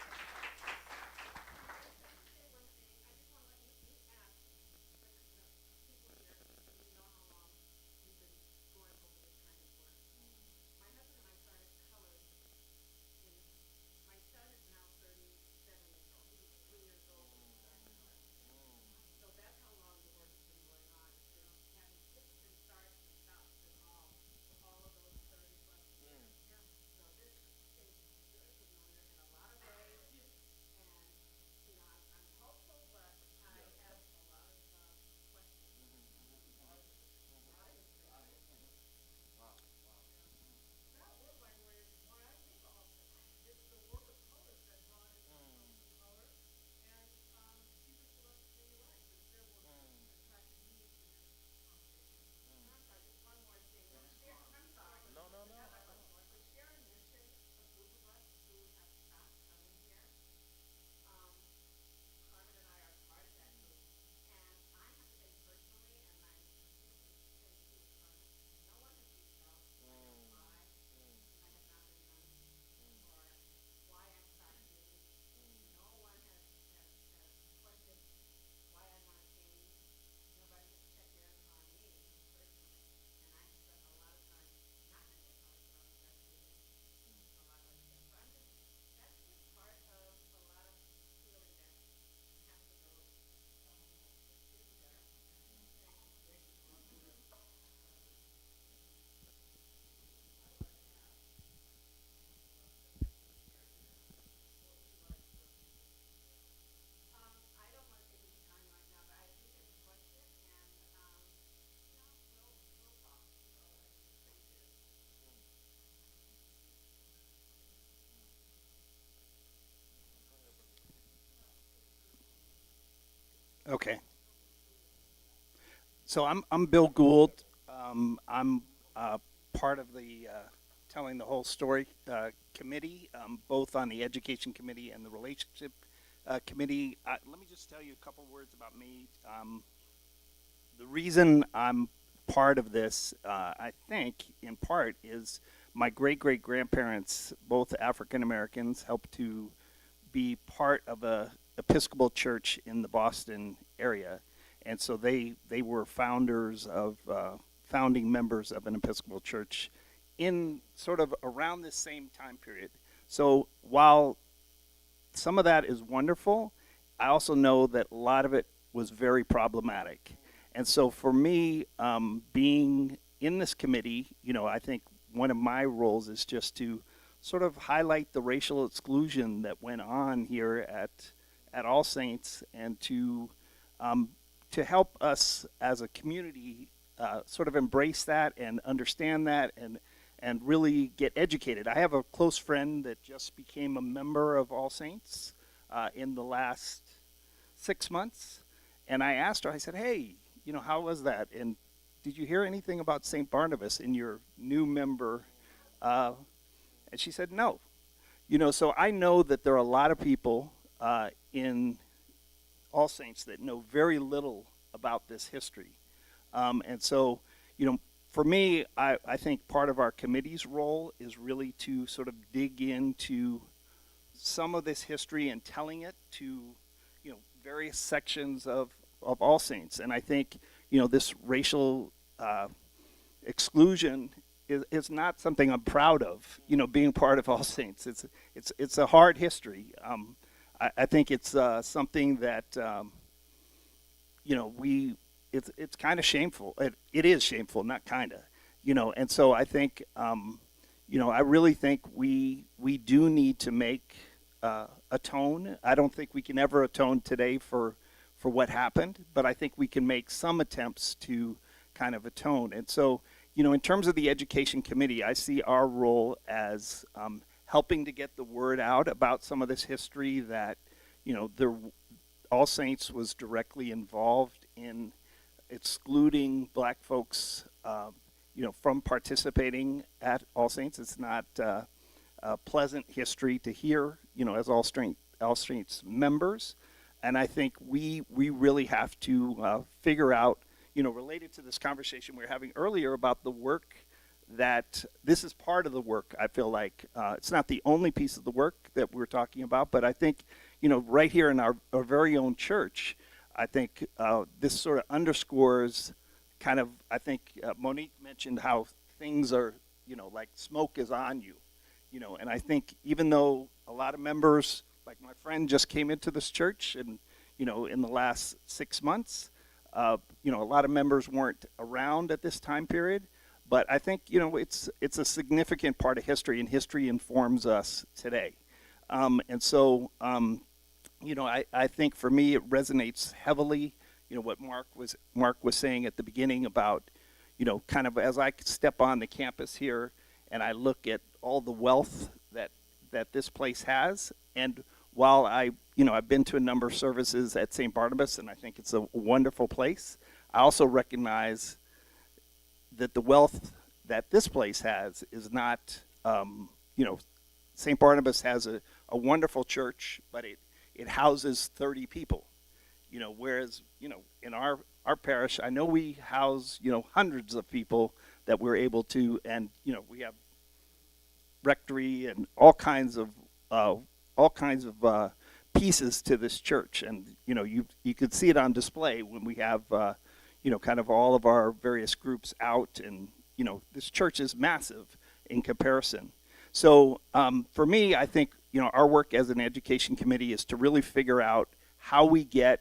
Okay. So I'm Bill Gould. I'm part of the Telling the Whole Story committee, both on the Education Committee and the Relationship Committee. Let me just tell you a couple words about me. The reason I'm part of this, I think, in part, is my great-great-grandparents, both African Americans, helped to be part of a Episcopal Church in the Boston area, and so they were founding members of an Episcopal Church in sort of around this same time period. So while some of that is wonderful, I also know that a lot of it was very problematic. And so for me, being in this committee, I think one of my roles is just to sort of highlight the racial exclusion that went on here at All Saints, and to help us as a community sort of embrace that and understand that and really get educated. I have a close friend that just became a member of All Saints in the last 6 months, and I asked her, I said, hey, how was that? And did you hear anything about St. Barnabas in your new member? And she said, no. So I know that there are a lot of people in All Saints that know very little about this history. And so, for me, I think part of our committee's role is really to sort of dig into some of this history and telling it to, various sections of All Saints. And I think, this racial exclusion is not something I'm proud of, being part of All Saints. It's a hard history. I think it's something that, it's kind of shameful. It is shameful, not kind of, and so I think, I really think we do need to make atone. I don't think we can ever atone today for what happened, but I think we can make some attempts to kind of atone. And so, in terms of the Education Committee, I see our role as helping to get the word out about some of this history that, All Saints was directly involved in excluding black folks, from participating at All Saints. It's not a pleasant history to hear, as All Saints members. And I think we really have to figure out, related to this conversation we were having earlier about the work that this is part of the work. I feel like it's not the only piece of the work that we're talking about, but I think, right here in our very own church, I think this sort of underscores kind of, I think Monique mentioned how things are, like smoke is on you, and I think even though a lot of members, like my friend just came into this church and, in the last 6 months, a lot of members weren't around at this time period, but I think, it's a significant part of history, and history informs us today. And so, I think for me it resonates heavily, what Mark was saying at the beginning about, kind of as I step on the campus here and I look at all the wealth that this place has, and while I've been to a number of services at St. Barnabas, and I think it's a wonderful place, I also recognize that the wealth that this place has is not, St. Barnabas has a wonderful church, but it houses 30 people, whereas, in our parish, I know we house, hundreds of people that we're able to, and, we have rectory and all kinds of pieces to this church. And, you could see it on display when we have, kind of all of our various groups out, and, this church is massive in comparison. So for me, I think, our work as an education committee is to really figure out how we get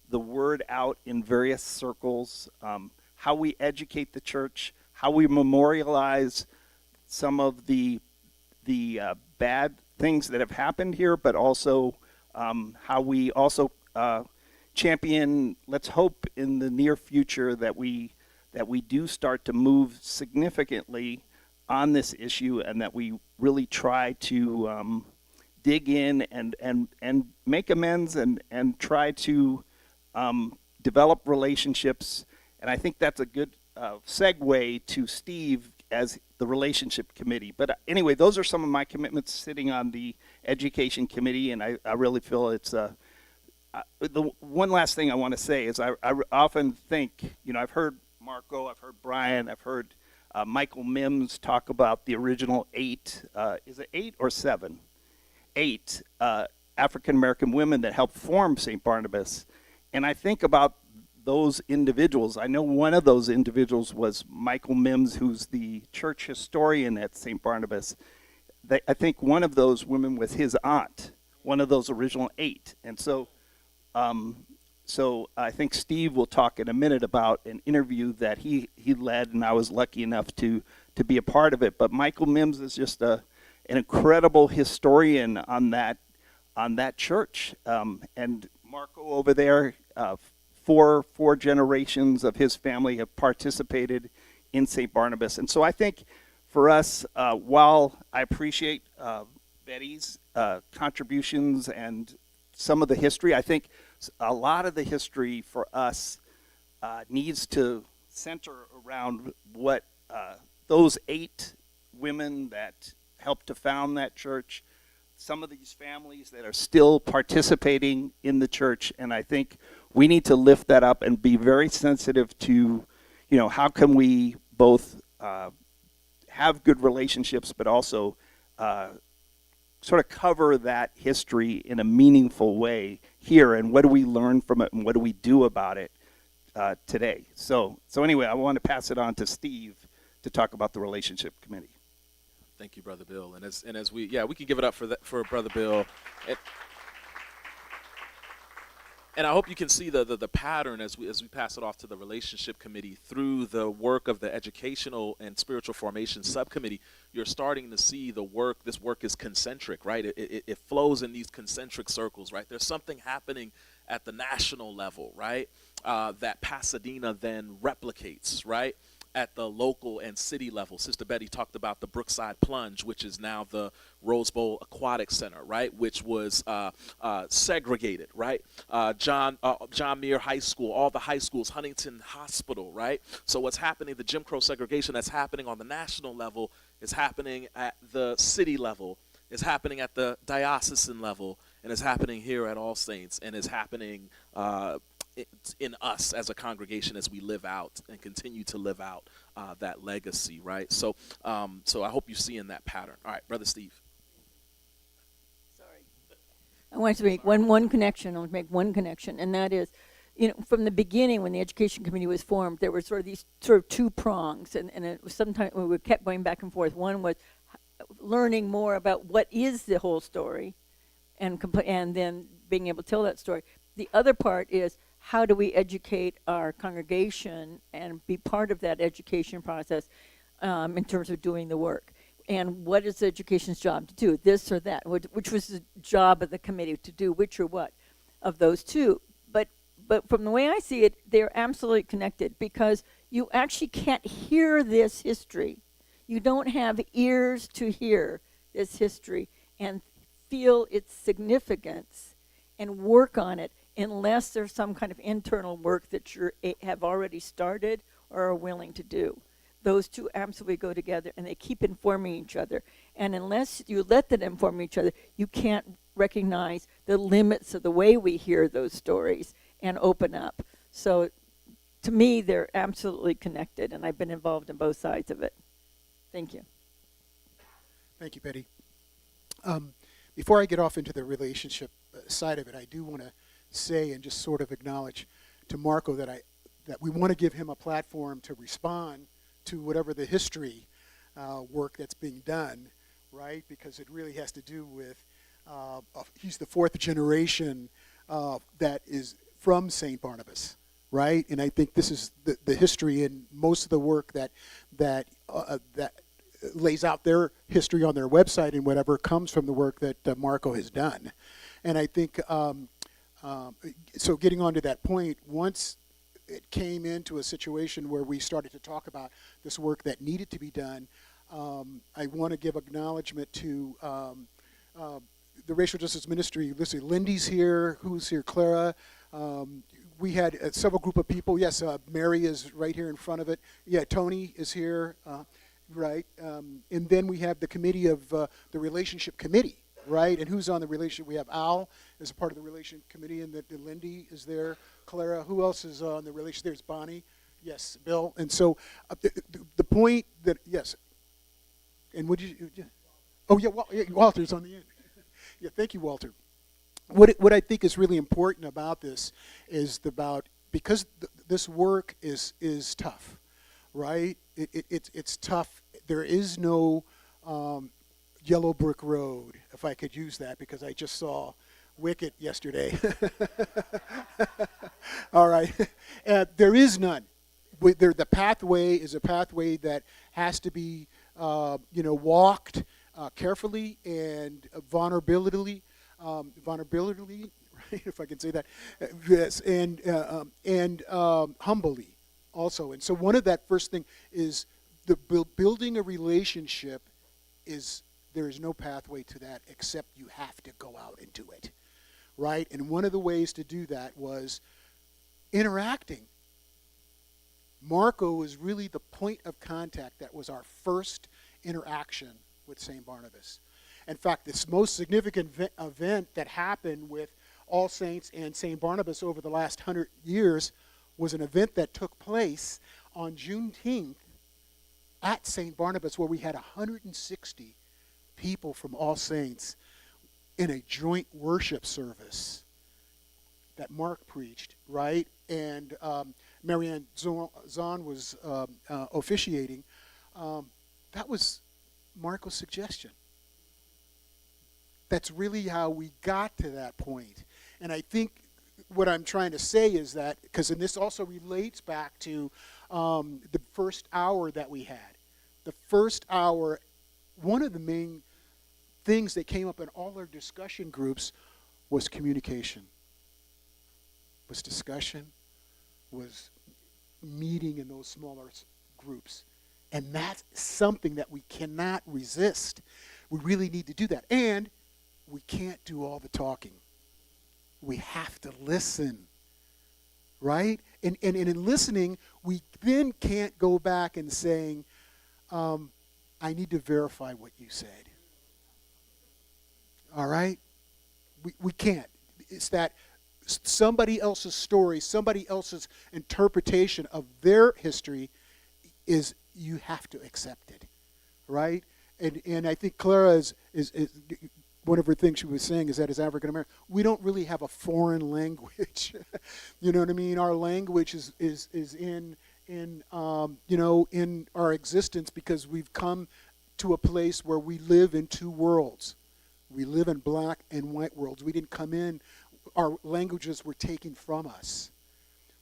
the word out in various circles, how we educate the church, how we memorialize some of the bad things that have happened here, but also how we also champion, let's hope in the near future that we do start to move significantly on this issue, and that we really try to dig in and make amends and try to develop relationships. And I think that's a good segue to Steve as the relationship committee. But anyway, those are some of my commitments sitting on the education committee, and I really feel it's the one last thing I want to say is I often think, I've heard Marco, I've heard Brian, I've heard Michael Mims talk about the original 8, is it 8 or 7? 8 African-American women that helped form St. Barnabas. And I think about those individuals, I know one of those individuals was Michael Mims, who's the church historian at St. Barnabas. I think one of those women was his aunt, one of those original 8. And so I think Steve will talk in a minute about an interview that he led, and I was lucky enough to be a part of it. But Michael Mims is just an incredible historian on that church. And Marco over there, four generations of his family have participated in St. Barnabas. And so I think for us, while I appreciate Betty's contributions and some of the history, I think a lot of the history for us needs to center around what those 8 women that helped to found that church, some of these families that are still participating in the church, and I think we need to lift that up and be very sensitive to, how can we both have good relationships, but also sort of cover that history in a meaningful way here, and what do we learn from it, and what do we do about it today. So anyway, I want to pass it on to Steve to talk about the Relationship Committee. Thank you, Brother Bill. And as we can give it up for Brother Bill. And I hope you can see the pattern as we pass it off to the Relationship Committee through the work of the Educational and Spiritual Formation Subcommittee. You're starting to see this work is concentric, right? It flows in these concentric circles, right? There's something happening at the national level, right? That Pasadena then replicates, right? At the local and city level. Sister Betty talked about the Brookside Plunge, which is now the Rose Bowl Aquatic Center, right, which was segregated, right? John Muir High School, all the high schools, Huntington Hospital, right? So what's happening, the Jim Crow segregation that's happening on the national level is happening at the city level, is happening at the diocesan level, and is happening here at All Saints, and is happening in us as a congregation as we live out and continue to live out that legacy, right? So I hope you see in that pattern. All right, Brother Steve. Sorry. I want to make one connection. I want to make one connection, and that is, from the beginning when the Education Committee was formed, there were sort of these 2 prongs, and it was sometimes we kept going back and forth. One was learning more about what is the whole story, and then being able to tell that story. The other part is, how do we educate our congregation and be part of that education process in terms of doing the work? And what is the education's job to do, this or that? Which was the job of the committee to do, which or what of those 2? But from the way I see it, they're absolutely connected, because you actually can't hear this history. You don't have ears to hear this history and feel its significance and work on it unless there's some kind of internal work that you have already started or are willing to do. Those 2 absolutely go together, and they keep informing each other. And unless you let them inform each other, you can't recognize the limits of the way we hear those stories and open up. So to me, they're absolutely connected, and I've been involved in both sides of it. Thank you. Thank you, Betty. Before I get off into the relationship side of it, I do want to say and just sort of acknowledge to Marco that we want to give him a platform to respond to whatever the history work that's being done, right? Because it really has to do with he's the 4th generation that is from St. Barnabas, right? And I think this is the history, and most of the work that lays out their history on their website and whatever comes from the work that Marco has done. And I think so getting on to that point, once it came into a situation where we started to talk about this work that needed to be done, I want to give acknowledgement to the Racial Justice Ministry. Listen, Lindy's here. Who's here? Clara. We had several group of people. Yes, Mary is right here in front of it. Yeah, Tony is here. Right. And then we have the committee of the Relationship Committee. Right, and who's on the relationship? We have Al as a part of the relationship committee, and Lindy is there. Clara, who else is on the relationship? There's Bonnie, yes, Bill, and so the point that yes, and would you? Oh yeah, Walter's on the end. Yeah, thank you, Walter. What I think is really important about this is about because this work is tough, right? It's tough. There is no yellow brick road, if I could use that, because I just saw Wicked yesterday. All right. There is none. The pathway is a pathway that has to be, walked carefully and vulnerability, right, if I can say that, yes, and humbly also. And so one of that first thing is the building a relationship is, there is no pathway to that except you have to go out and do it, right? And one of the ways to do that was interacting. Marco was really the point of contact. That was our first interaction with St. Barnabas. In fact, this most significant event that happened with All Saints and St. Barnabas over the last 100 years was an event that took place on Juneteenth at St. Barnabas, where we had 160 people from All Saints in a joint worship service that Mark preached, right? And Marianne Zahn was officiating. That was Marco's suggestion. That's really how we got to that point. And I think what I'm trying to say is that, and this also relates back to the first hour that we had. The first hour, one of the main things that came up in all our discussion groups was communication, was discussion, was meeting in those smaller groups. And that's something that we cannot resist. We really need to do that. And we can't do all the talking. We have to listen, right? And in listening, we then can't go back and saying, I need to verify what you said. All right? We can't. It's that somebody else's story, somebody else's interpretation of their history is, you have to accept it, right? And I think Clara is one of her things she was saying is that as African American, we don't really have a foreign language. You know what I mean? Our language is in our existence because we've come to a place where we live in two worlds. We live in black and white worlds. We didn't come in, our languages were taken from us,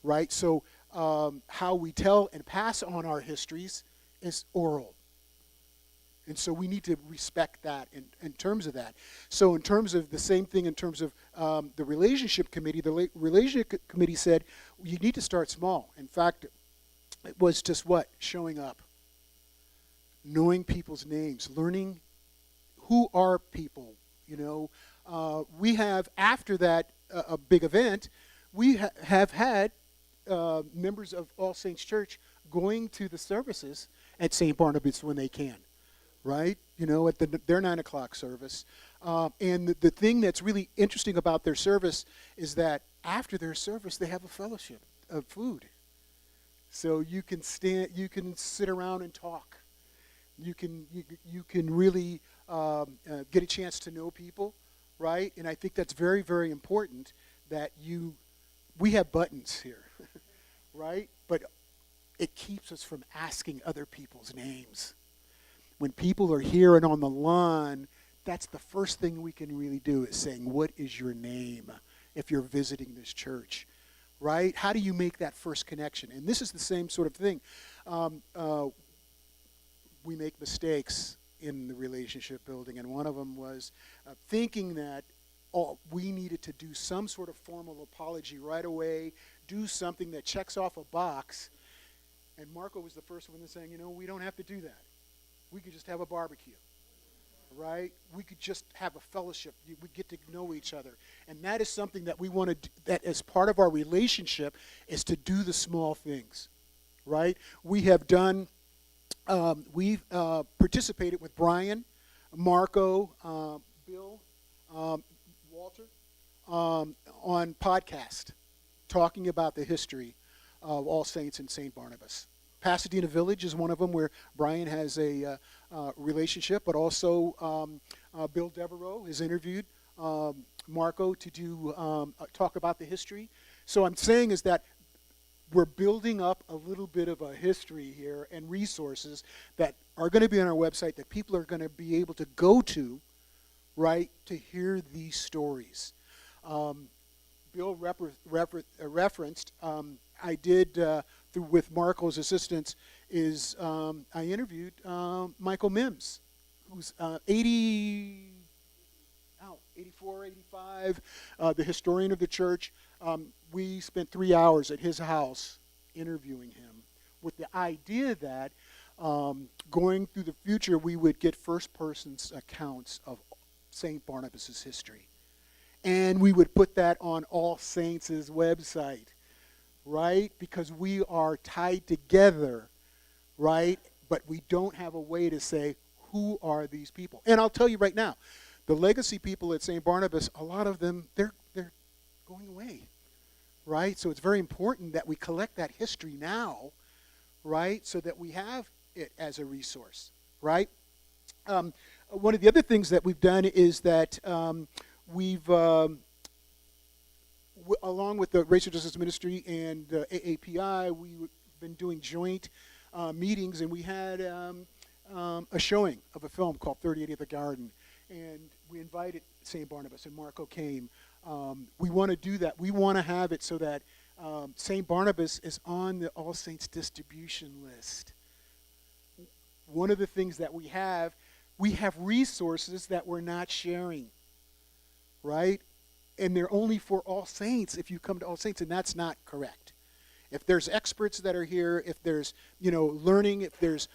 right? So how we tell and pass on our histories is oral. And so we need to respect that in terms of that. So in terms of the same thing in terms of the relationship committee, the relationship committee said, you need to start small. In fact, it was just what? Showing up. Knowing people's names. Learning who are people, we have, after that a big event, we have had members of All Saints Church going to the services at St. Barnabas when they can, right? At their 9 o'clock service. And the thing that's really interesting about their service is that after their service, they have a fellowship of food. So you can sit around and talk. You can really get a chance to know people, right? And I think that's very, very important that we have buttons here, right? But it keeps us from asking other people's names. When people are here and on the lawn, that's the first thing we can really do is saying, what is your name if you're visiting this church, right? How do you make that first connection? And this is the same sort of thing. We make mistakes in the relationship building, and one of them was thinking that we needed to do some sort of formal apology right away, do something that checks off a box. And Marco was the first one to saying, we don't have to do that. We could just have a barbecue, right? We could just have a fellowship. We get to know each other. And that is something that we want to do, that as part of our relationship is to do the small things, right? We have done, we've participated with Brian, Marco, Bill, Walter, on podcast, talking about the history of All Saints and St. Barnabas. Pasadena Village is one of them where Brian has a relationship, but also Bill Devereaux has interviewed Marco to do talk about the history. So I'm saying is that we're building up a little bit of a history here and resources that are going to be on our website that people are going to be able to go to, right, to hear these stories. Bill referenced, I did, with Marco's assistance, is I interviewed Michael Mims, who's 84, 85, the historian of the church. We spent 3 hours at his house interviewing him with the idea that going through the future, we would get first-person accounts of St. Barnabas' history. And we would put that on All Saints' website, right? Because we are tied together, right? But we don't have a way to say, who are these people? And I'll tell you right now, the legacy people at St. Barnabas, a lot of them, they're going away, right? So it's very important that we collect that history now, right? So that we have it as a resource, right? One of the other things that we've done is that we've, along with the Racial Justice Ministry and AAPI, we've been doing joint meetings, and we had a showing of a film called 3080 at the Garden, and we invited St. Barnabas, and Marco came. We want to do that. We want to have it so that St. Barnabas is on the All Saints distribution list. One of the things that we have resources that we're not sharing, right? And they're only for All Saints if you come to All Saints, and that's not correct. If there's experts that are here, if there's, learning, if there's,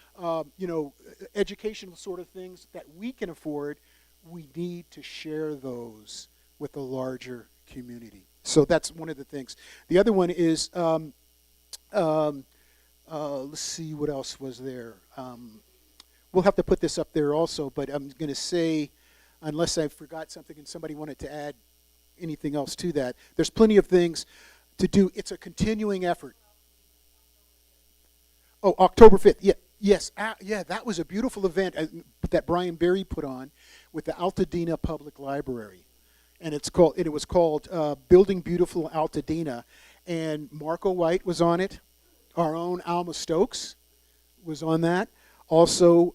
educational sort of things that we can afford, we need to share those with a larger community. So that's one of the things. The other one is, let's see, what else was there? We'll have to put this up there also, but I'm going to say, unless I forgot something and somebody wanted to add anything else to that, there's plenty of things to do. It's a continuing effort. Oh, October 5th. Yeah, yes. That was a beautiful event that Brian Berry put on with the Altadena Public Library. And it was called Building Beautiful Altadena. And Marco White was on it. Our own Alma Stokes was on that. Also,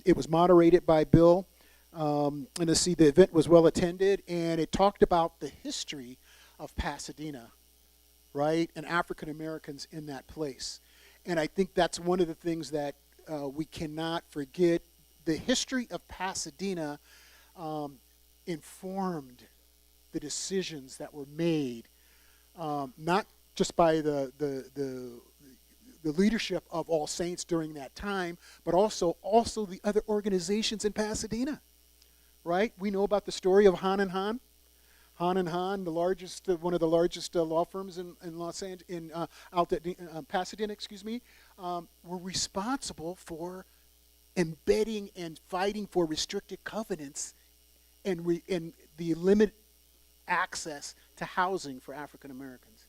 it was moderated by Bill. And let's see, the event was well attended, and it talked about the history of Pasadena, right, and African Americans in that place. And I think that's one of the things that we cannot forget. The history of Pasadena informed the decisions that were made, not just by the leadership of All Saints during that time, but also the other organizations in Pasadena. Right? We know about the story of Hahn and Hahn. Hahn and Hahn, one of the largest law firms in Los Angeles, Pasadena, were responsible for embedding and fighting for restricted covenants and the limited access to housing for African Americans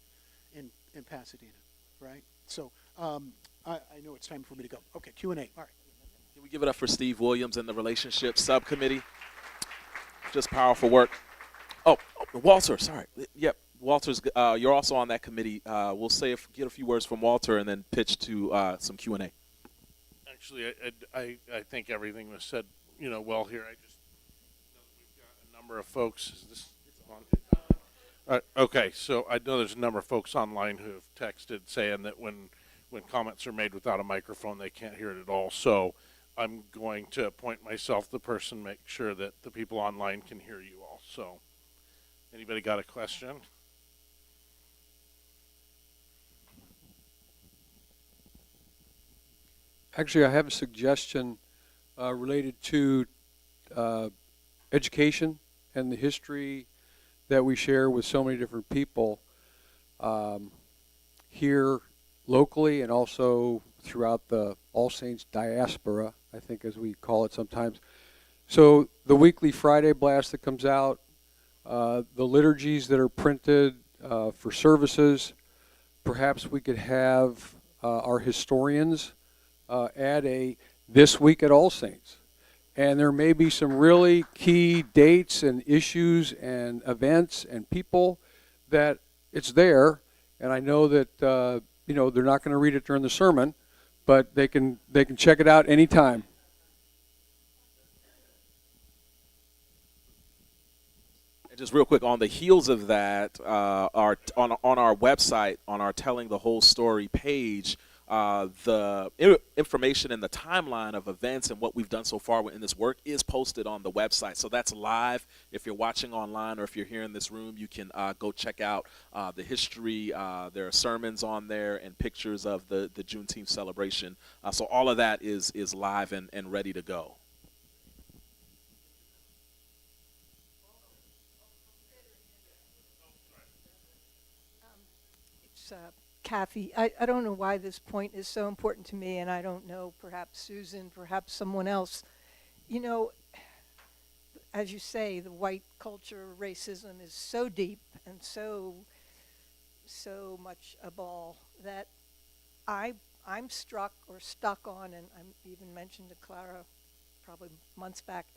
in Pasadena. Right? So I know it's time for me to go. Okay, Q&A. All right. Can we give it up for Steve Williams and the Relationship Subcommittee? Just powerful work. Oh, Walter, sorry. Yep, Walter's. You're also on that committee. We'll get a few words from Walter and then pitch to some Q&A. Actually, I think everything was said, well here. I just know that we've got a number of folks. Is this on? Okay, so I know there's a number of folks online who have texted saying that when comments are made without a microphone, they can't hear it at all. So I'm going to appoint myself the person, make sure that the people online can hear you all. So, anybody got a question? Actually, I have a suggestion related to education and the history that we share with so many different people here locally and also throughout the All Saints diaspora, I think as we call it sometimes. So the weekly Friday blast that comes out, the liturgies that are printed for services, perhaps we could have our historians add a This Week at All Saints. And there may be some really key dates and issues and events and people that it's there. And I know that they're not going to read it during the sermon, but they can check it out anytime. And just real quick, on the heels of that, on our website, on our Telling the Whole Story page, the information and the timeline of events and what we've done so far in this work is posted on the website. So that's live. If you're watching online or if you're here in this room, you can go check out the history. There are sermons on there and pictures of the Juneteenth celebration. So all of that is live and ready to go. Kathy, I don't know why this point is so important to me, and I don't know, perhaps Susan, perhaps someone else. As you say, the white culture racism is so deep and so much a ball that I'm struck or stuck on, and I even mentioned to Clara probably months back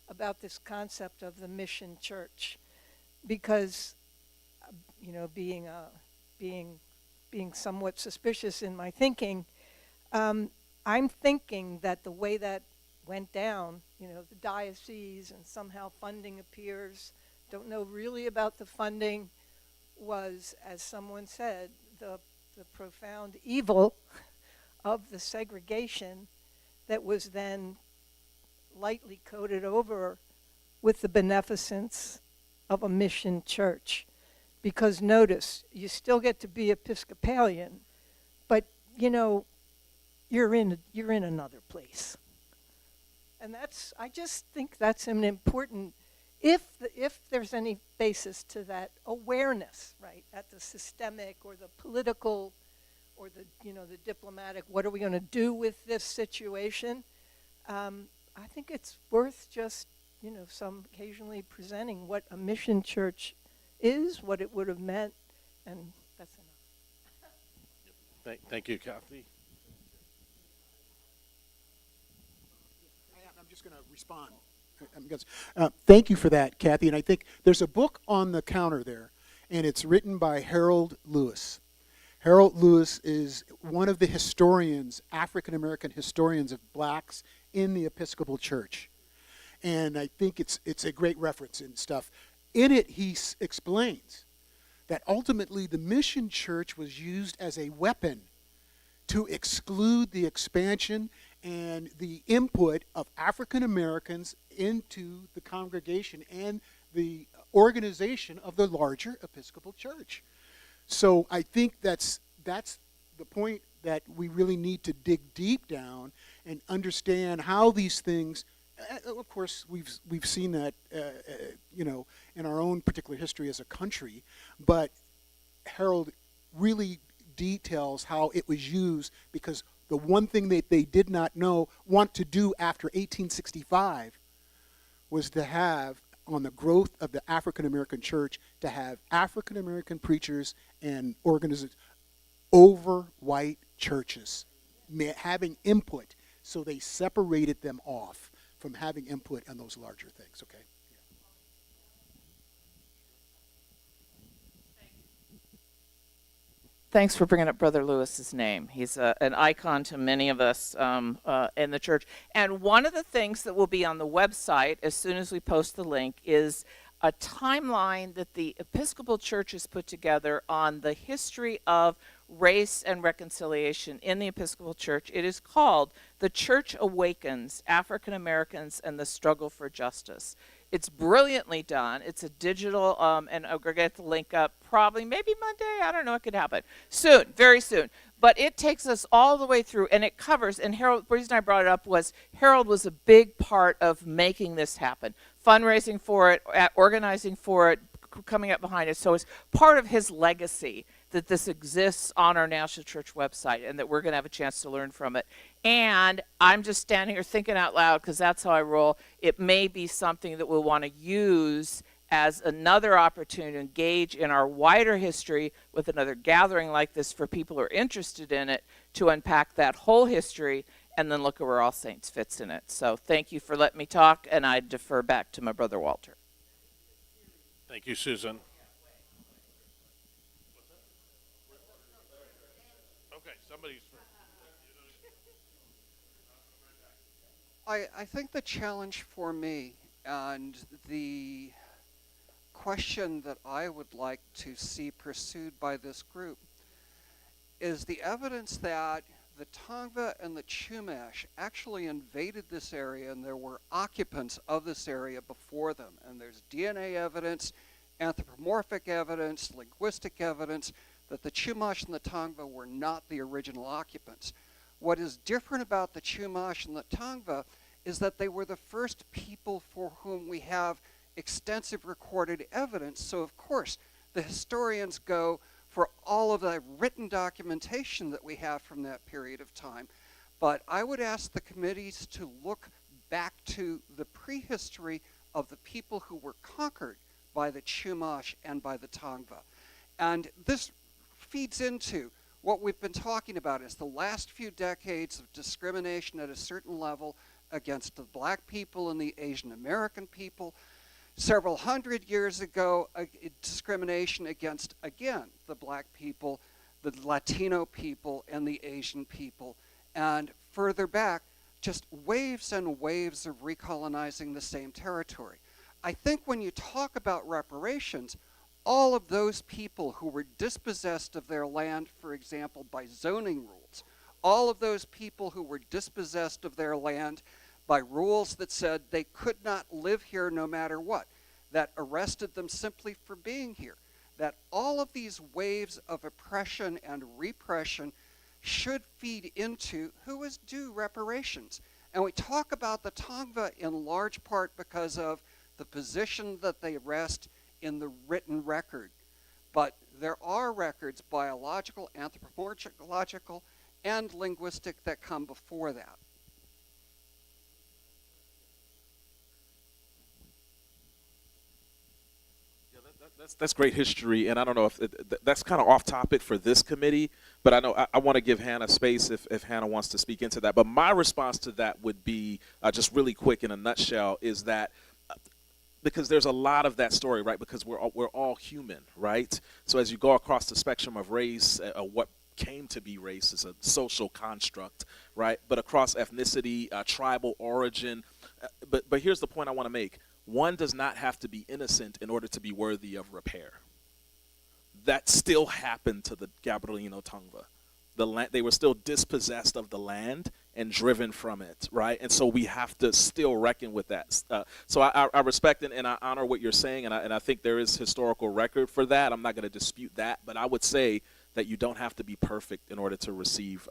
about this concept of the mission church, because being somewhat suspicious in my thinking, I'm thinking that the way that went down, the diocese and somehow funding appears, don't know really about the funding, was, as someone said, the profound evil of the segregation that was then lightly coated over with the beneficence of a mission church. Because notice, you still get to be Episcopalian, but you're in another place, and I just think that's an important. If there's any basis to that awareness, right, at the systemic or the political, or the diplomatic, what are we going to do with this situation? I think it's worth just some occasionally presenting what a mission church is, what it would have meant, and that's enough. Thank you, Kathy. I'm just going to respond. Thank you for that, Kathy. And I think there's a book on the counter there, and it's written by Harold Lewis. Harold Lewis is one of the historians, African-American historians of blacks in the Episcopal Church. And I think it's a great reference and stuff. In it, he explains that ultimately the mission church was used as a weapon to exclude the expansion and the input of African Americans into the congregation and the organization of the larger Episcopal Church. So I think that's the point, that we really need to dig deep down and understand how these things. Of course, we've seen that, in our own particular history as a country. But Harold really details how it was used, because the one thing that they did not want to do after 1865 was to have, on the growth of the African American church, to have African American preachers and organizations over white churches having input. So they separated them off from having input on those larger things, okay? Yeah. Thanks for bringing up Brother Lewis's name. He's an icon to many of us in the church. And one of the things that will be on the website as soon as we post the link is a timeline that the Episcopal Church has put together on the history of race and reconciliation in the Episcopal Church. It is called The Church Awakens, African Americans and the Struggle for Justice. It's brilliantly done. It's a digital, and I'm going to get the link up probably maybe Monday. I don't know. It could happen soon, very soon. But it takes us all the way through, and it covers, and Harold, the reason I brought it up was Harold was a big part of making this happen. Fundraising for it, organizing for it, coming up behind it. So it's part of his legacy that this exists on our National Church website, and that we're going to have a chance to learn from it. And I'm just standing here thinking out loud, because that's how I roll. It may be something that we'll want to use as another opportunity to engage in our wider history with another gathering like this for people who are interested in it, to unpack that whole history and then look at where All Saints fits in it. So thank you for letting me talk, and I defer back to my brother Walter. Thank you, Susan. I think the challenge for me and the question that I would like to see pursued by this group is the evidence that the Tongva and the Chumash actually invaded this area, and there were occupants of this area before them. And there's DNA evidence, anthropomorphic evidence, linguistic evidence that the Chumash and the Tongva were not the original occupants. What is different about the Chumash and the Tongva is that they were the first people for whom we have extensive recorded evidence. So of course, the historians go for all of the written documentation that we have from that period of time. But I would ask the committees to look back to the prehistory of the people who were conquered by the Chumash and by the Tongva. And this feeds into what we've been talking about is the last few decades of discrimination at a certain level against the black people and the Asian American people. Several hundred years ago, discrimination against, again, the black people, the Latino people, and the Asian people. And further back, just waves and waves of recolonizing the same territory. I think when you talk about reparations, all of those people who were dispossessed of their land, for example, by zoning rules, all of those people who were dispossessed of their land by rules that said they could not live here no matter what, that arrested them simply for being here, that all of these waves of oppression and repression should feed into who is due reparations. And we talk about the Tongva in large part because of the position that they rest in the written record. But there are records, biological, anthropological, and linguistic, that come before that. That's great history, and I don't know if that's kind of off topic for this committee, but I know I want to give Hannah space if Hannah wants to speak into that. But my response to that would be, just really quick in a nutshell, is that because there's a lot of that story, right? Because we're all human, right? So as you go across the spectrum of race, what came to be race is a social construct, right? But across ethnicity, tribal origin, but here's the point I want to make. One does not have to be innocent in order to be worthy of repair. That still happened to the Gabrielino Tongva. They were still dispossessed of the land and driven from it, right? And so we have to still reckon with that. So I respect and I honor what you're saying, and I think there is historical record for that. I'm not going to dispute that, but I would say that you don't have to be perfect in order to receive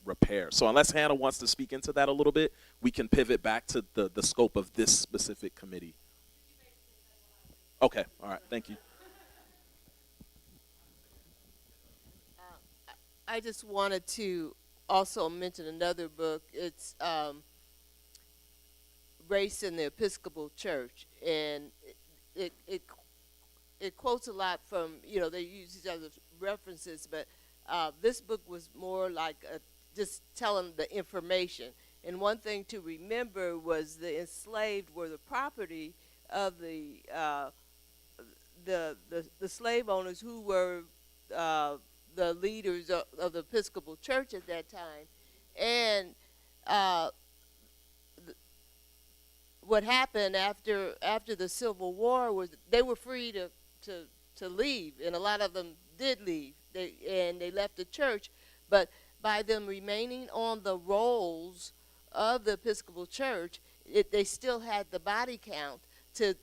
repair. So unless Hannah wants to speak into that a little bit, we can pivot back to the scope of this specific committee. Okay, all right, thank you. I just wanted to also mention another book. It's Race in the Episcopal Church, and it quotes a lot from, they use each other's references, but this book was more like just telling the information. And one thing to remember was the enslaved were the property of the slave owners who were the leaders of the Episcopal Church at that time. And what happened after the Civil War was they were free to leave, and a lot of them did leave. They left the church, but by them remaining on the rolls of the Episcopal Church, they still had the body count to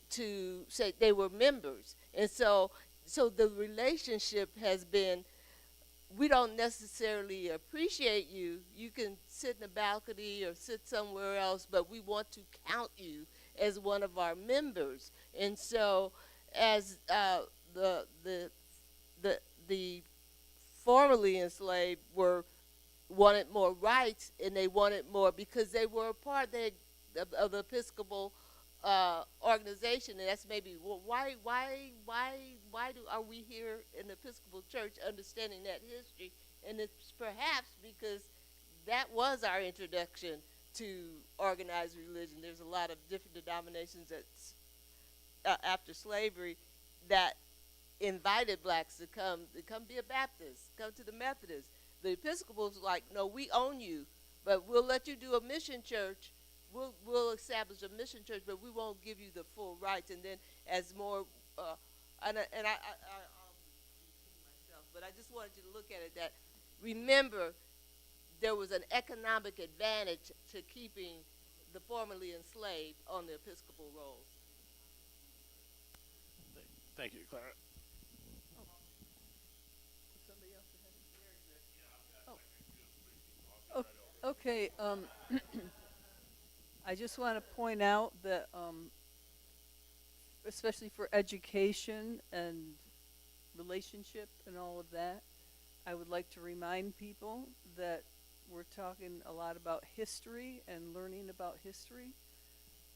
say they were members. And so the relationship has been, we don't necessarily appreciate you. You can sit in the balcony or sit somewhere else, but we want to count you as one of our members. And so as the formerly enslaved wanted more rights, and they wanted more because they were a part of the Episcopal organization, and that's maybe why are we here in the Episcopal Church understanding that history? And it's perhaps because that was our introduction to organized religion. There's a lot of different denominations that after slavery that invited blacks to come be a Baptist, come to the Methodists. The Episcopals like, no, we own you, but we'll let you do a mission church we'll establish a mission church, but we won't give you the full rights. And then as more, and I'll repeat myself, but I just wanted you to look at it that remember there was an economic advantage to keeping the formerly enslaved on the Episcopal rolls. Thank you, Clara. Okay, I just want to point out that, especially for education and relationship and all of that, I would like to remind people that we're talking a lot about history and learning about history,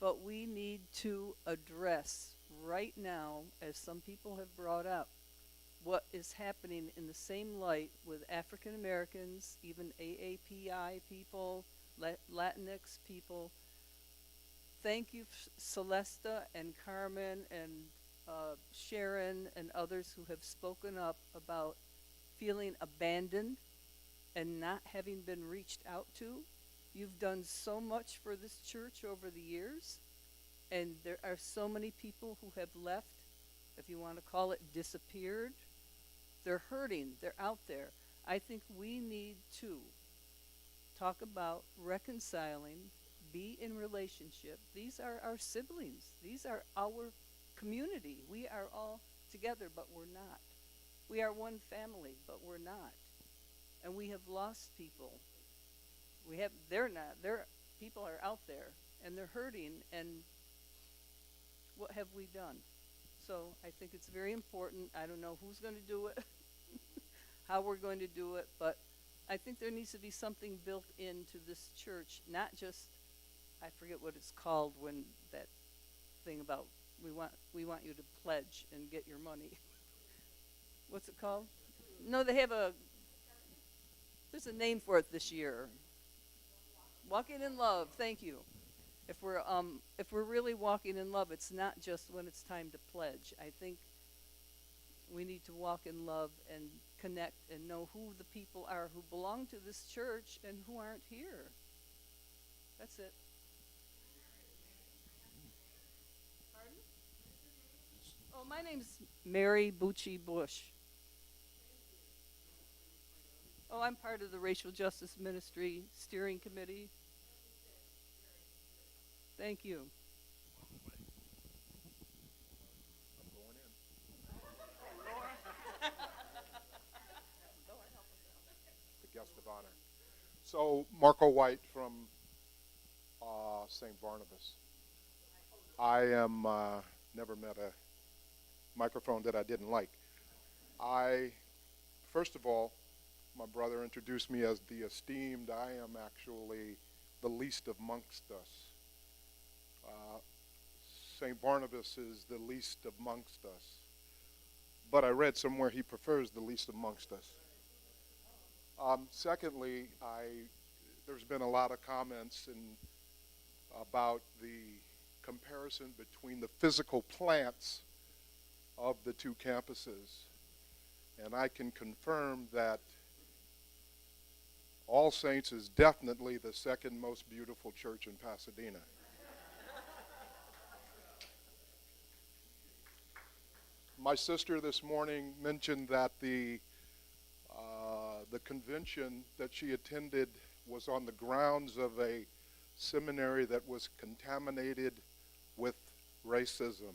but we need to address right now, as some people have brought up, what is happening in the same light with African Americans, even AAPI people, Latinx people. Thank you, Celesta and Carmen and Sharon and others who have spoken up about feeling abandoned and not having been reached out to. You've done so much for this church over the years, and there are so many people who have left, if you want to call it disappeared. They're hurting, they're out there. I think we need to talk about reconciling, be in relationship. These are our siblings. These are our community. We are all together, but we're not. We are one family, but we're not. And we have lost people. They're not. People are out there, and they're hurting, and what have we done? So I think it's very important. I don't know who's going to do it, how we're going to do it, but I think there needs to be something built into this church, not just, I forget what it's called when that thing about we want you to pledge and get your money. What's it called? No, there's a name for it this year. Walking in love, thank you. If we're really walking in love, it's not just when it's time to pledge. I think we need to walk in love and connect and know who the people are who belong to this church and who aren't here. That's it. Pardon? Oh, my name's Mary Bucci Bush. Oh, I'm part of the Racial Justice Ministry Steering Committee. Thank you. The guest of honor. So, Marco White from St. Barnabas. I am never met a microphone that I didn't like. First of all, my brother introduced me as the esteemed. I am actually the least amongst us. St. Barnabas is the least amongst us. But I read somewhere he prefers the least amongst us. Secondly, there's been a lot of comments about the comparison between the physical plants of the two campuses. And I can confirm that All Saints is definitely the second most beautiful church in Pasadena. My sister this morning mentioned that the convention that she attended was on the grounds of a seminary that was contaminated with racism.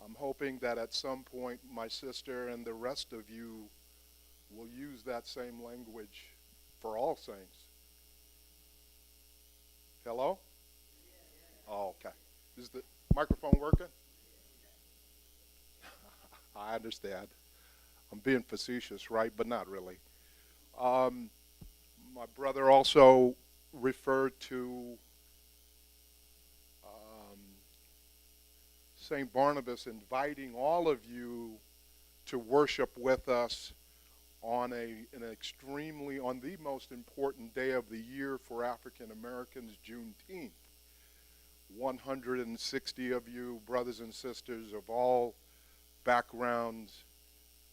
I'm hoping that at some point my sister and the rest of you will use that same language for All Saints. Hello? Oh, okay. Is the microphone working? I understand. I'm being facetious, right? But not really. My brother also referred to St. Barnabas inviting all of you to worship with us on the most important day of the year for African Americans, Juneteenth. 160 of you, brothers and sisters of all backgrounds,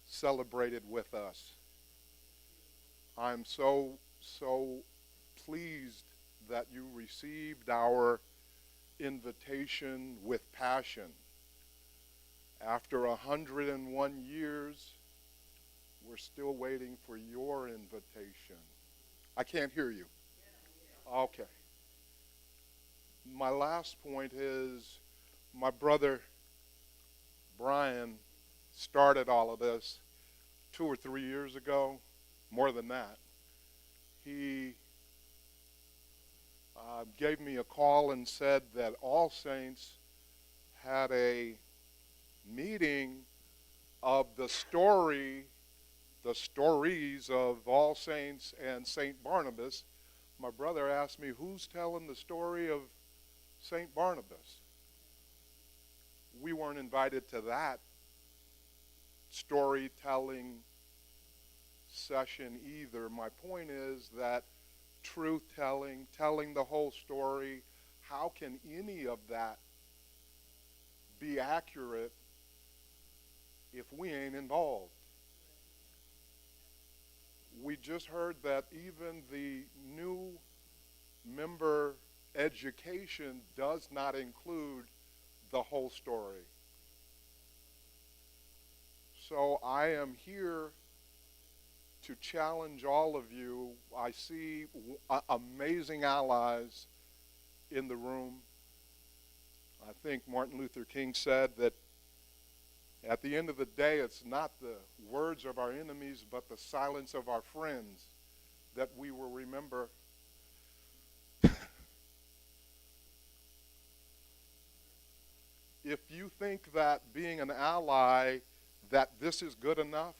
celebrated with us. I'm so pleased that you received our invitation with passion. After 101 years, we're still waiting for your invitation. I can't hear you. Okay. My last point is my brother Brian started all of this 2 or 3 years ago, more than that. He gave me a call and said that All Saints had a meeting of the stories of All Saints and St. Barnabas. My brother asked me, who's telling the story of St. Barnabas? We weren't invited to that storytelling session either. My point is that truth-telling, telling the whole story, how can any of that be accurate if we ain't involved? We just heard that even the new member education does not include the whole story. So I am here to challenge all of you. I see amazing allies in the room. I think Martin Luther King said that at the end of the day, it's not the words of our enemies, but the silence of our friends that we will remember. If you think that being an ally, that this is good enough,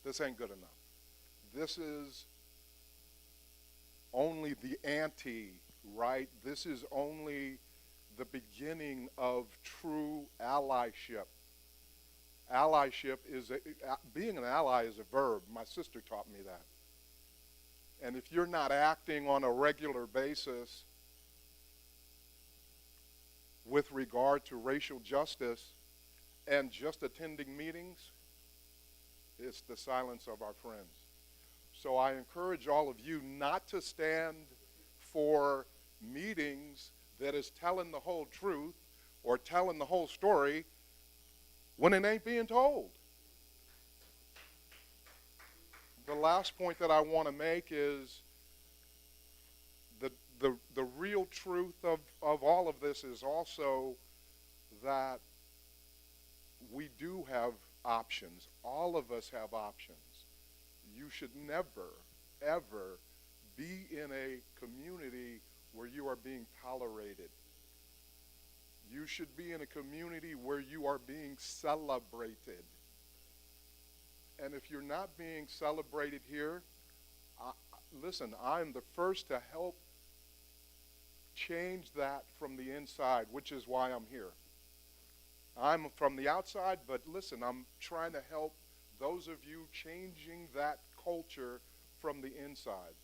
this ain't good enough. This is only the ante, right? This is only the beginning of true allyship. Allyship is, being an ally is a verb. My sister taught me that. And if you're not acting on a regular basis with regard to racial justice and just attending meetings, it's the silence of our friends. So I encourage all of you not to stand for meetings that is telling the whole truth or telling the whole story when it ain't being told. The last point that I want to make is the real truth of all of this is also that we do have options. All of us have options. You should never, ever be in a community where you are being tolerated. You should be in a community where you are being celebrated. And if you're not being celebrated here, listen, I'm the first to help change that from the inside, which is why I'm here. I'm from the outside, but listen, I'm trying to help those of you changing that culture from the inside.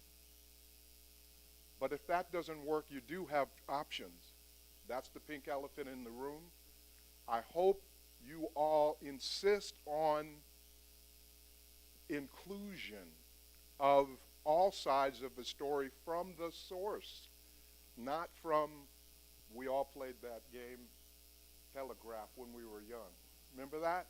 But if that doesn't work, you do have options. That's the pink elephant in the room. I hope you all insist on inclusion of all sides of the story from the source, not from, we all played that game, Telegraph, when we were young. Remember that?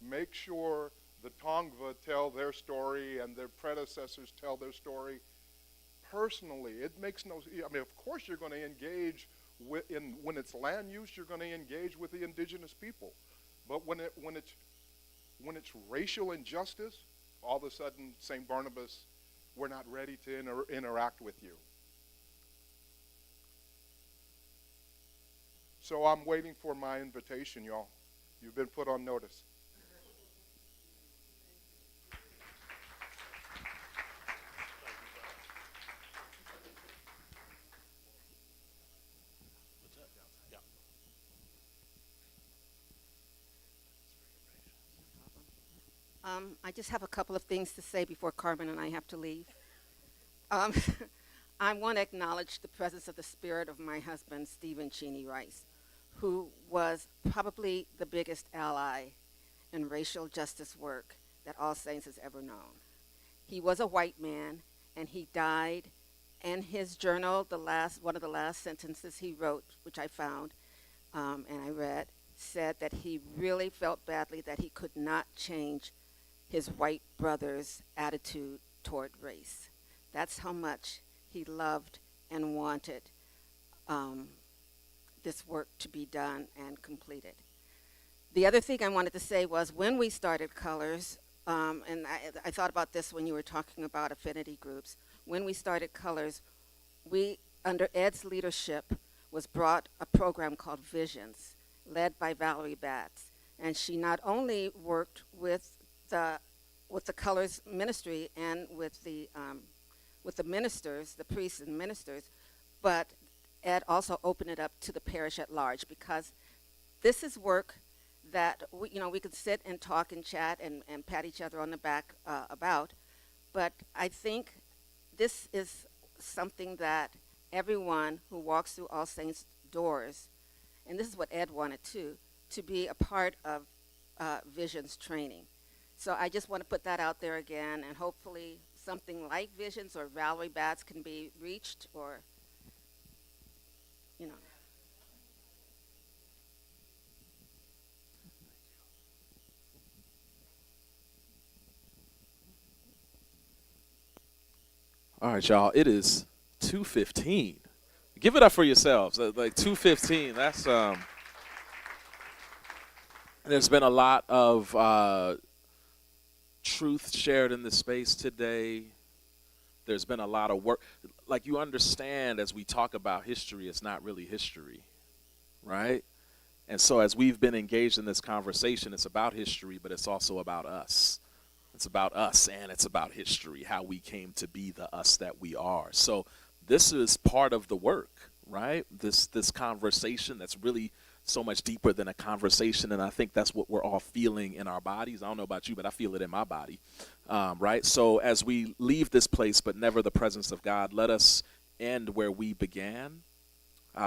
Make sure the Tongva tell their story and their predecessors tell their story personally. It makes no, I mean, of course you're going to engage with, when it's land use, you're going to engage with the indigenous people. But when it's racial injustice, all of a sudden, St. Barnabas, we're not ready to interact with you. So I'm waiting for my invitation, y'all. You've been put on notice. I just have a couple of things to say before Carmen and I have to leave. I want to acknowledge the presence of the spirit of my husband, Stephen Cheney Rice, who was probably the biggest ally in racial justice work that All Saints has ever known. He was a white man, and he died. And his journal, one of the last sentences he wrote, which I found and I read, said that he really felt badly that he could not change his white brother's attitude toward race. That's how much he loved and wanted this work to be done and completed. The other thing I wanted to say was when we started Colors, and I thought about this when you were talking about affinity groups, when we started Colors, we, under Ed's leadership, was brought a program called Visions, led by Valerie Batts. And she not only worked with the Colors ministry and with the ministers, the priests and ministers, but Ed also opened it up to the parish at large, because this is work that we could sit and talk and chat and pat each other on the back about, but I think this is something that everyone who walks through All Saints' doors, and this is what Ed wanted too, to be a part of Visions training. So I just want to put that out there again, and hopefully something like Visions or Valerie Batts can be reached, or, All right, y'all. It is 2:15. Give it up for yourselves. Like 2:15. That's There's been a lot of truth shared in this space today. There's been a lot of work. Like, you understand, as we talk about history, it's not really history, right? And so as we've been engaged in this conversation, it's about history, but it's also about us. It's about us, and it's about history, how we came to be the us that we are. So this is part of the work, right? This conversation that's really so much deeper than a conversation, and I think that's what we're all feeling in our bodies. I don't know about you, but I feel it in my body, right? So as we leave this place, but never the presence of God, let us end where we began,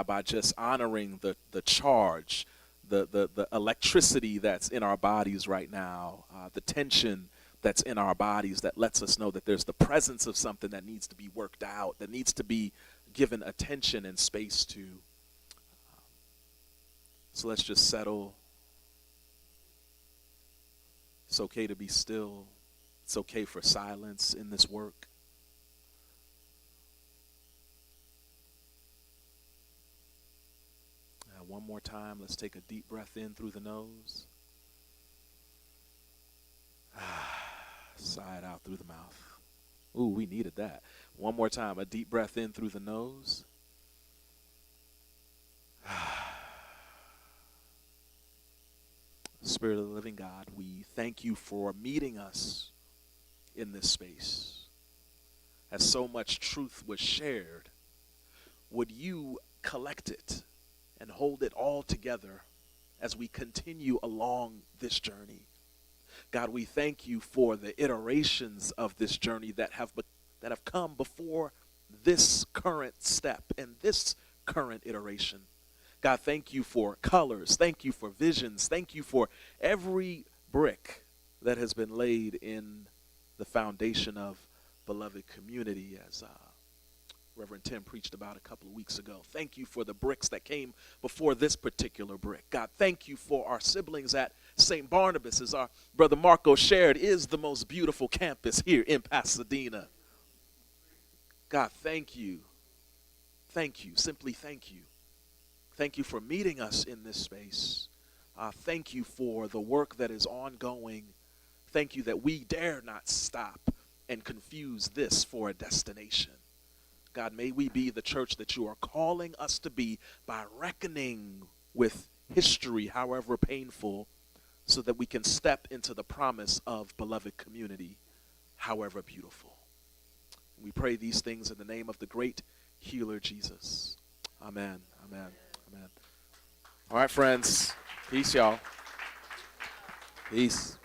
by just honoring the charge, the electricity that's in our bodies right now, the tension that's in our bodies that lets us know that there's the presence of something that needs to be worked out, that needs to be given attention and space to. So let's just settle. It's okay to be still. It's okay for silence in this work. One more time, let's take a deep breath in through the nose. Sigh it out through the mouth. Ooh, we needed that. One more time, a deep breath in through the nose. Spirit of the living God, we thank you for meeting us in this space. As so much truth was shared, would you collect it and hold it all together as we continue along this journey? God, we thank you for the iterations of this journey that have come before this current step and this current iteration. God, thank you for colors. Thank you for visions. Thank you for every brick that has been laid in the foundation of beloved community, as Reverend Tim preached about a couple of weeks ago. Thank you for the bricks that came before this particular brick. God, thank you for our siblings at St. Barnabas, as our brother Marco shared, is the most beautiful campus here in Pasadena. God, thank you. Thank you. Simply thank you. Thank you for meeting us in this space. Thank you for the work that is ongoing. Thank you that we dare not stop and confuse this for a destination. God, may we be the church that you are calling us to be by reckoning with history, however painful, so that we can step into the promise of beloved community, however beautiful. We pray these things in the name of the great healer, Jesus. Amen. Amen. Amen. All right, friends. Peace, y'all. Peace.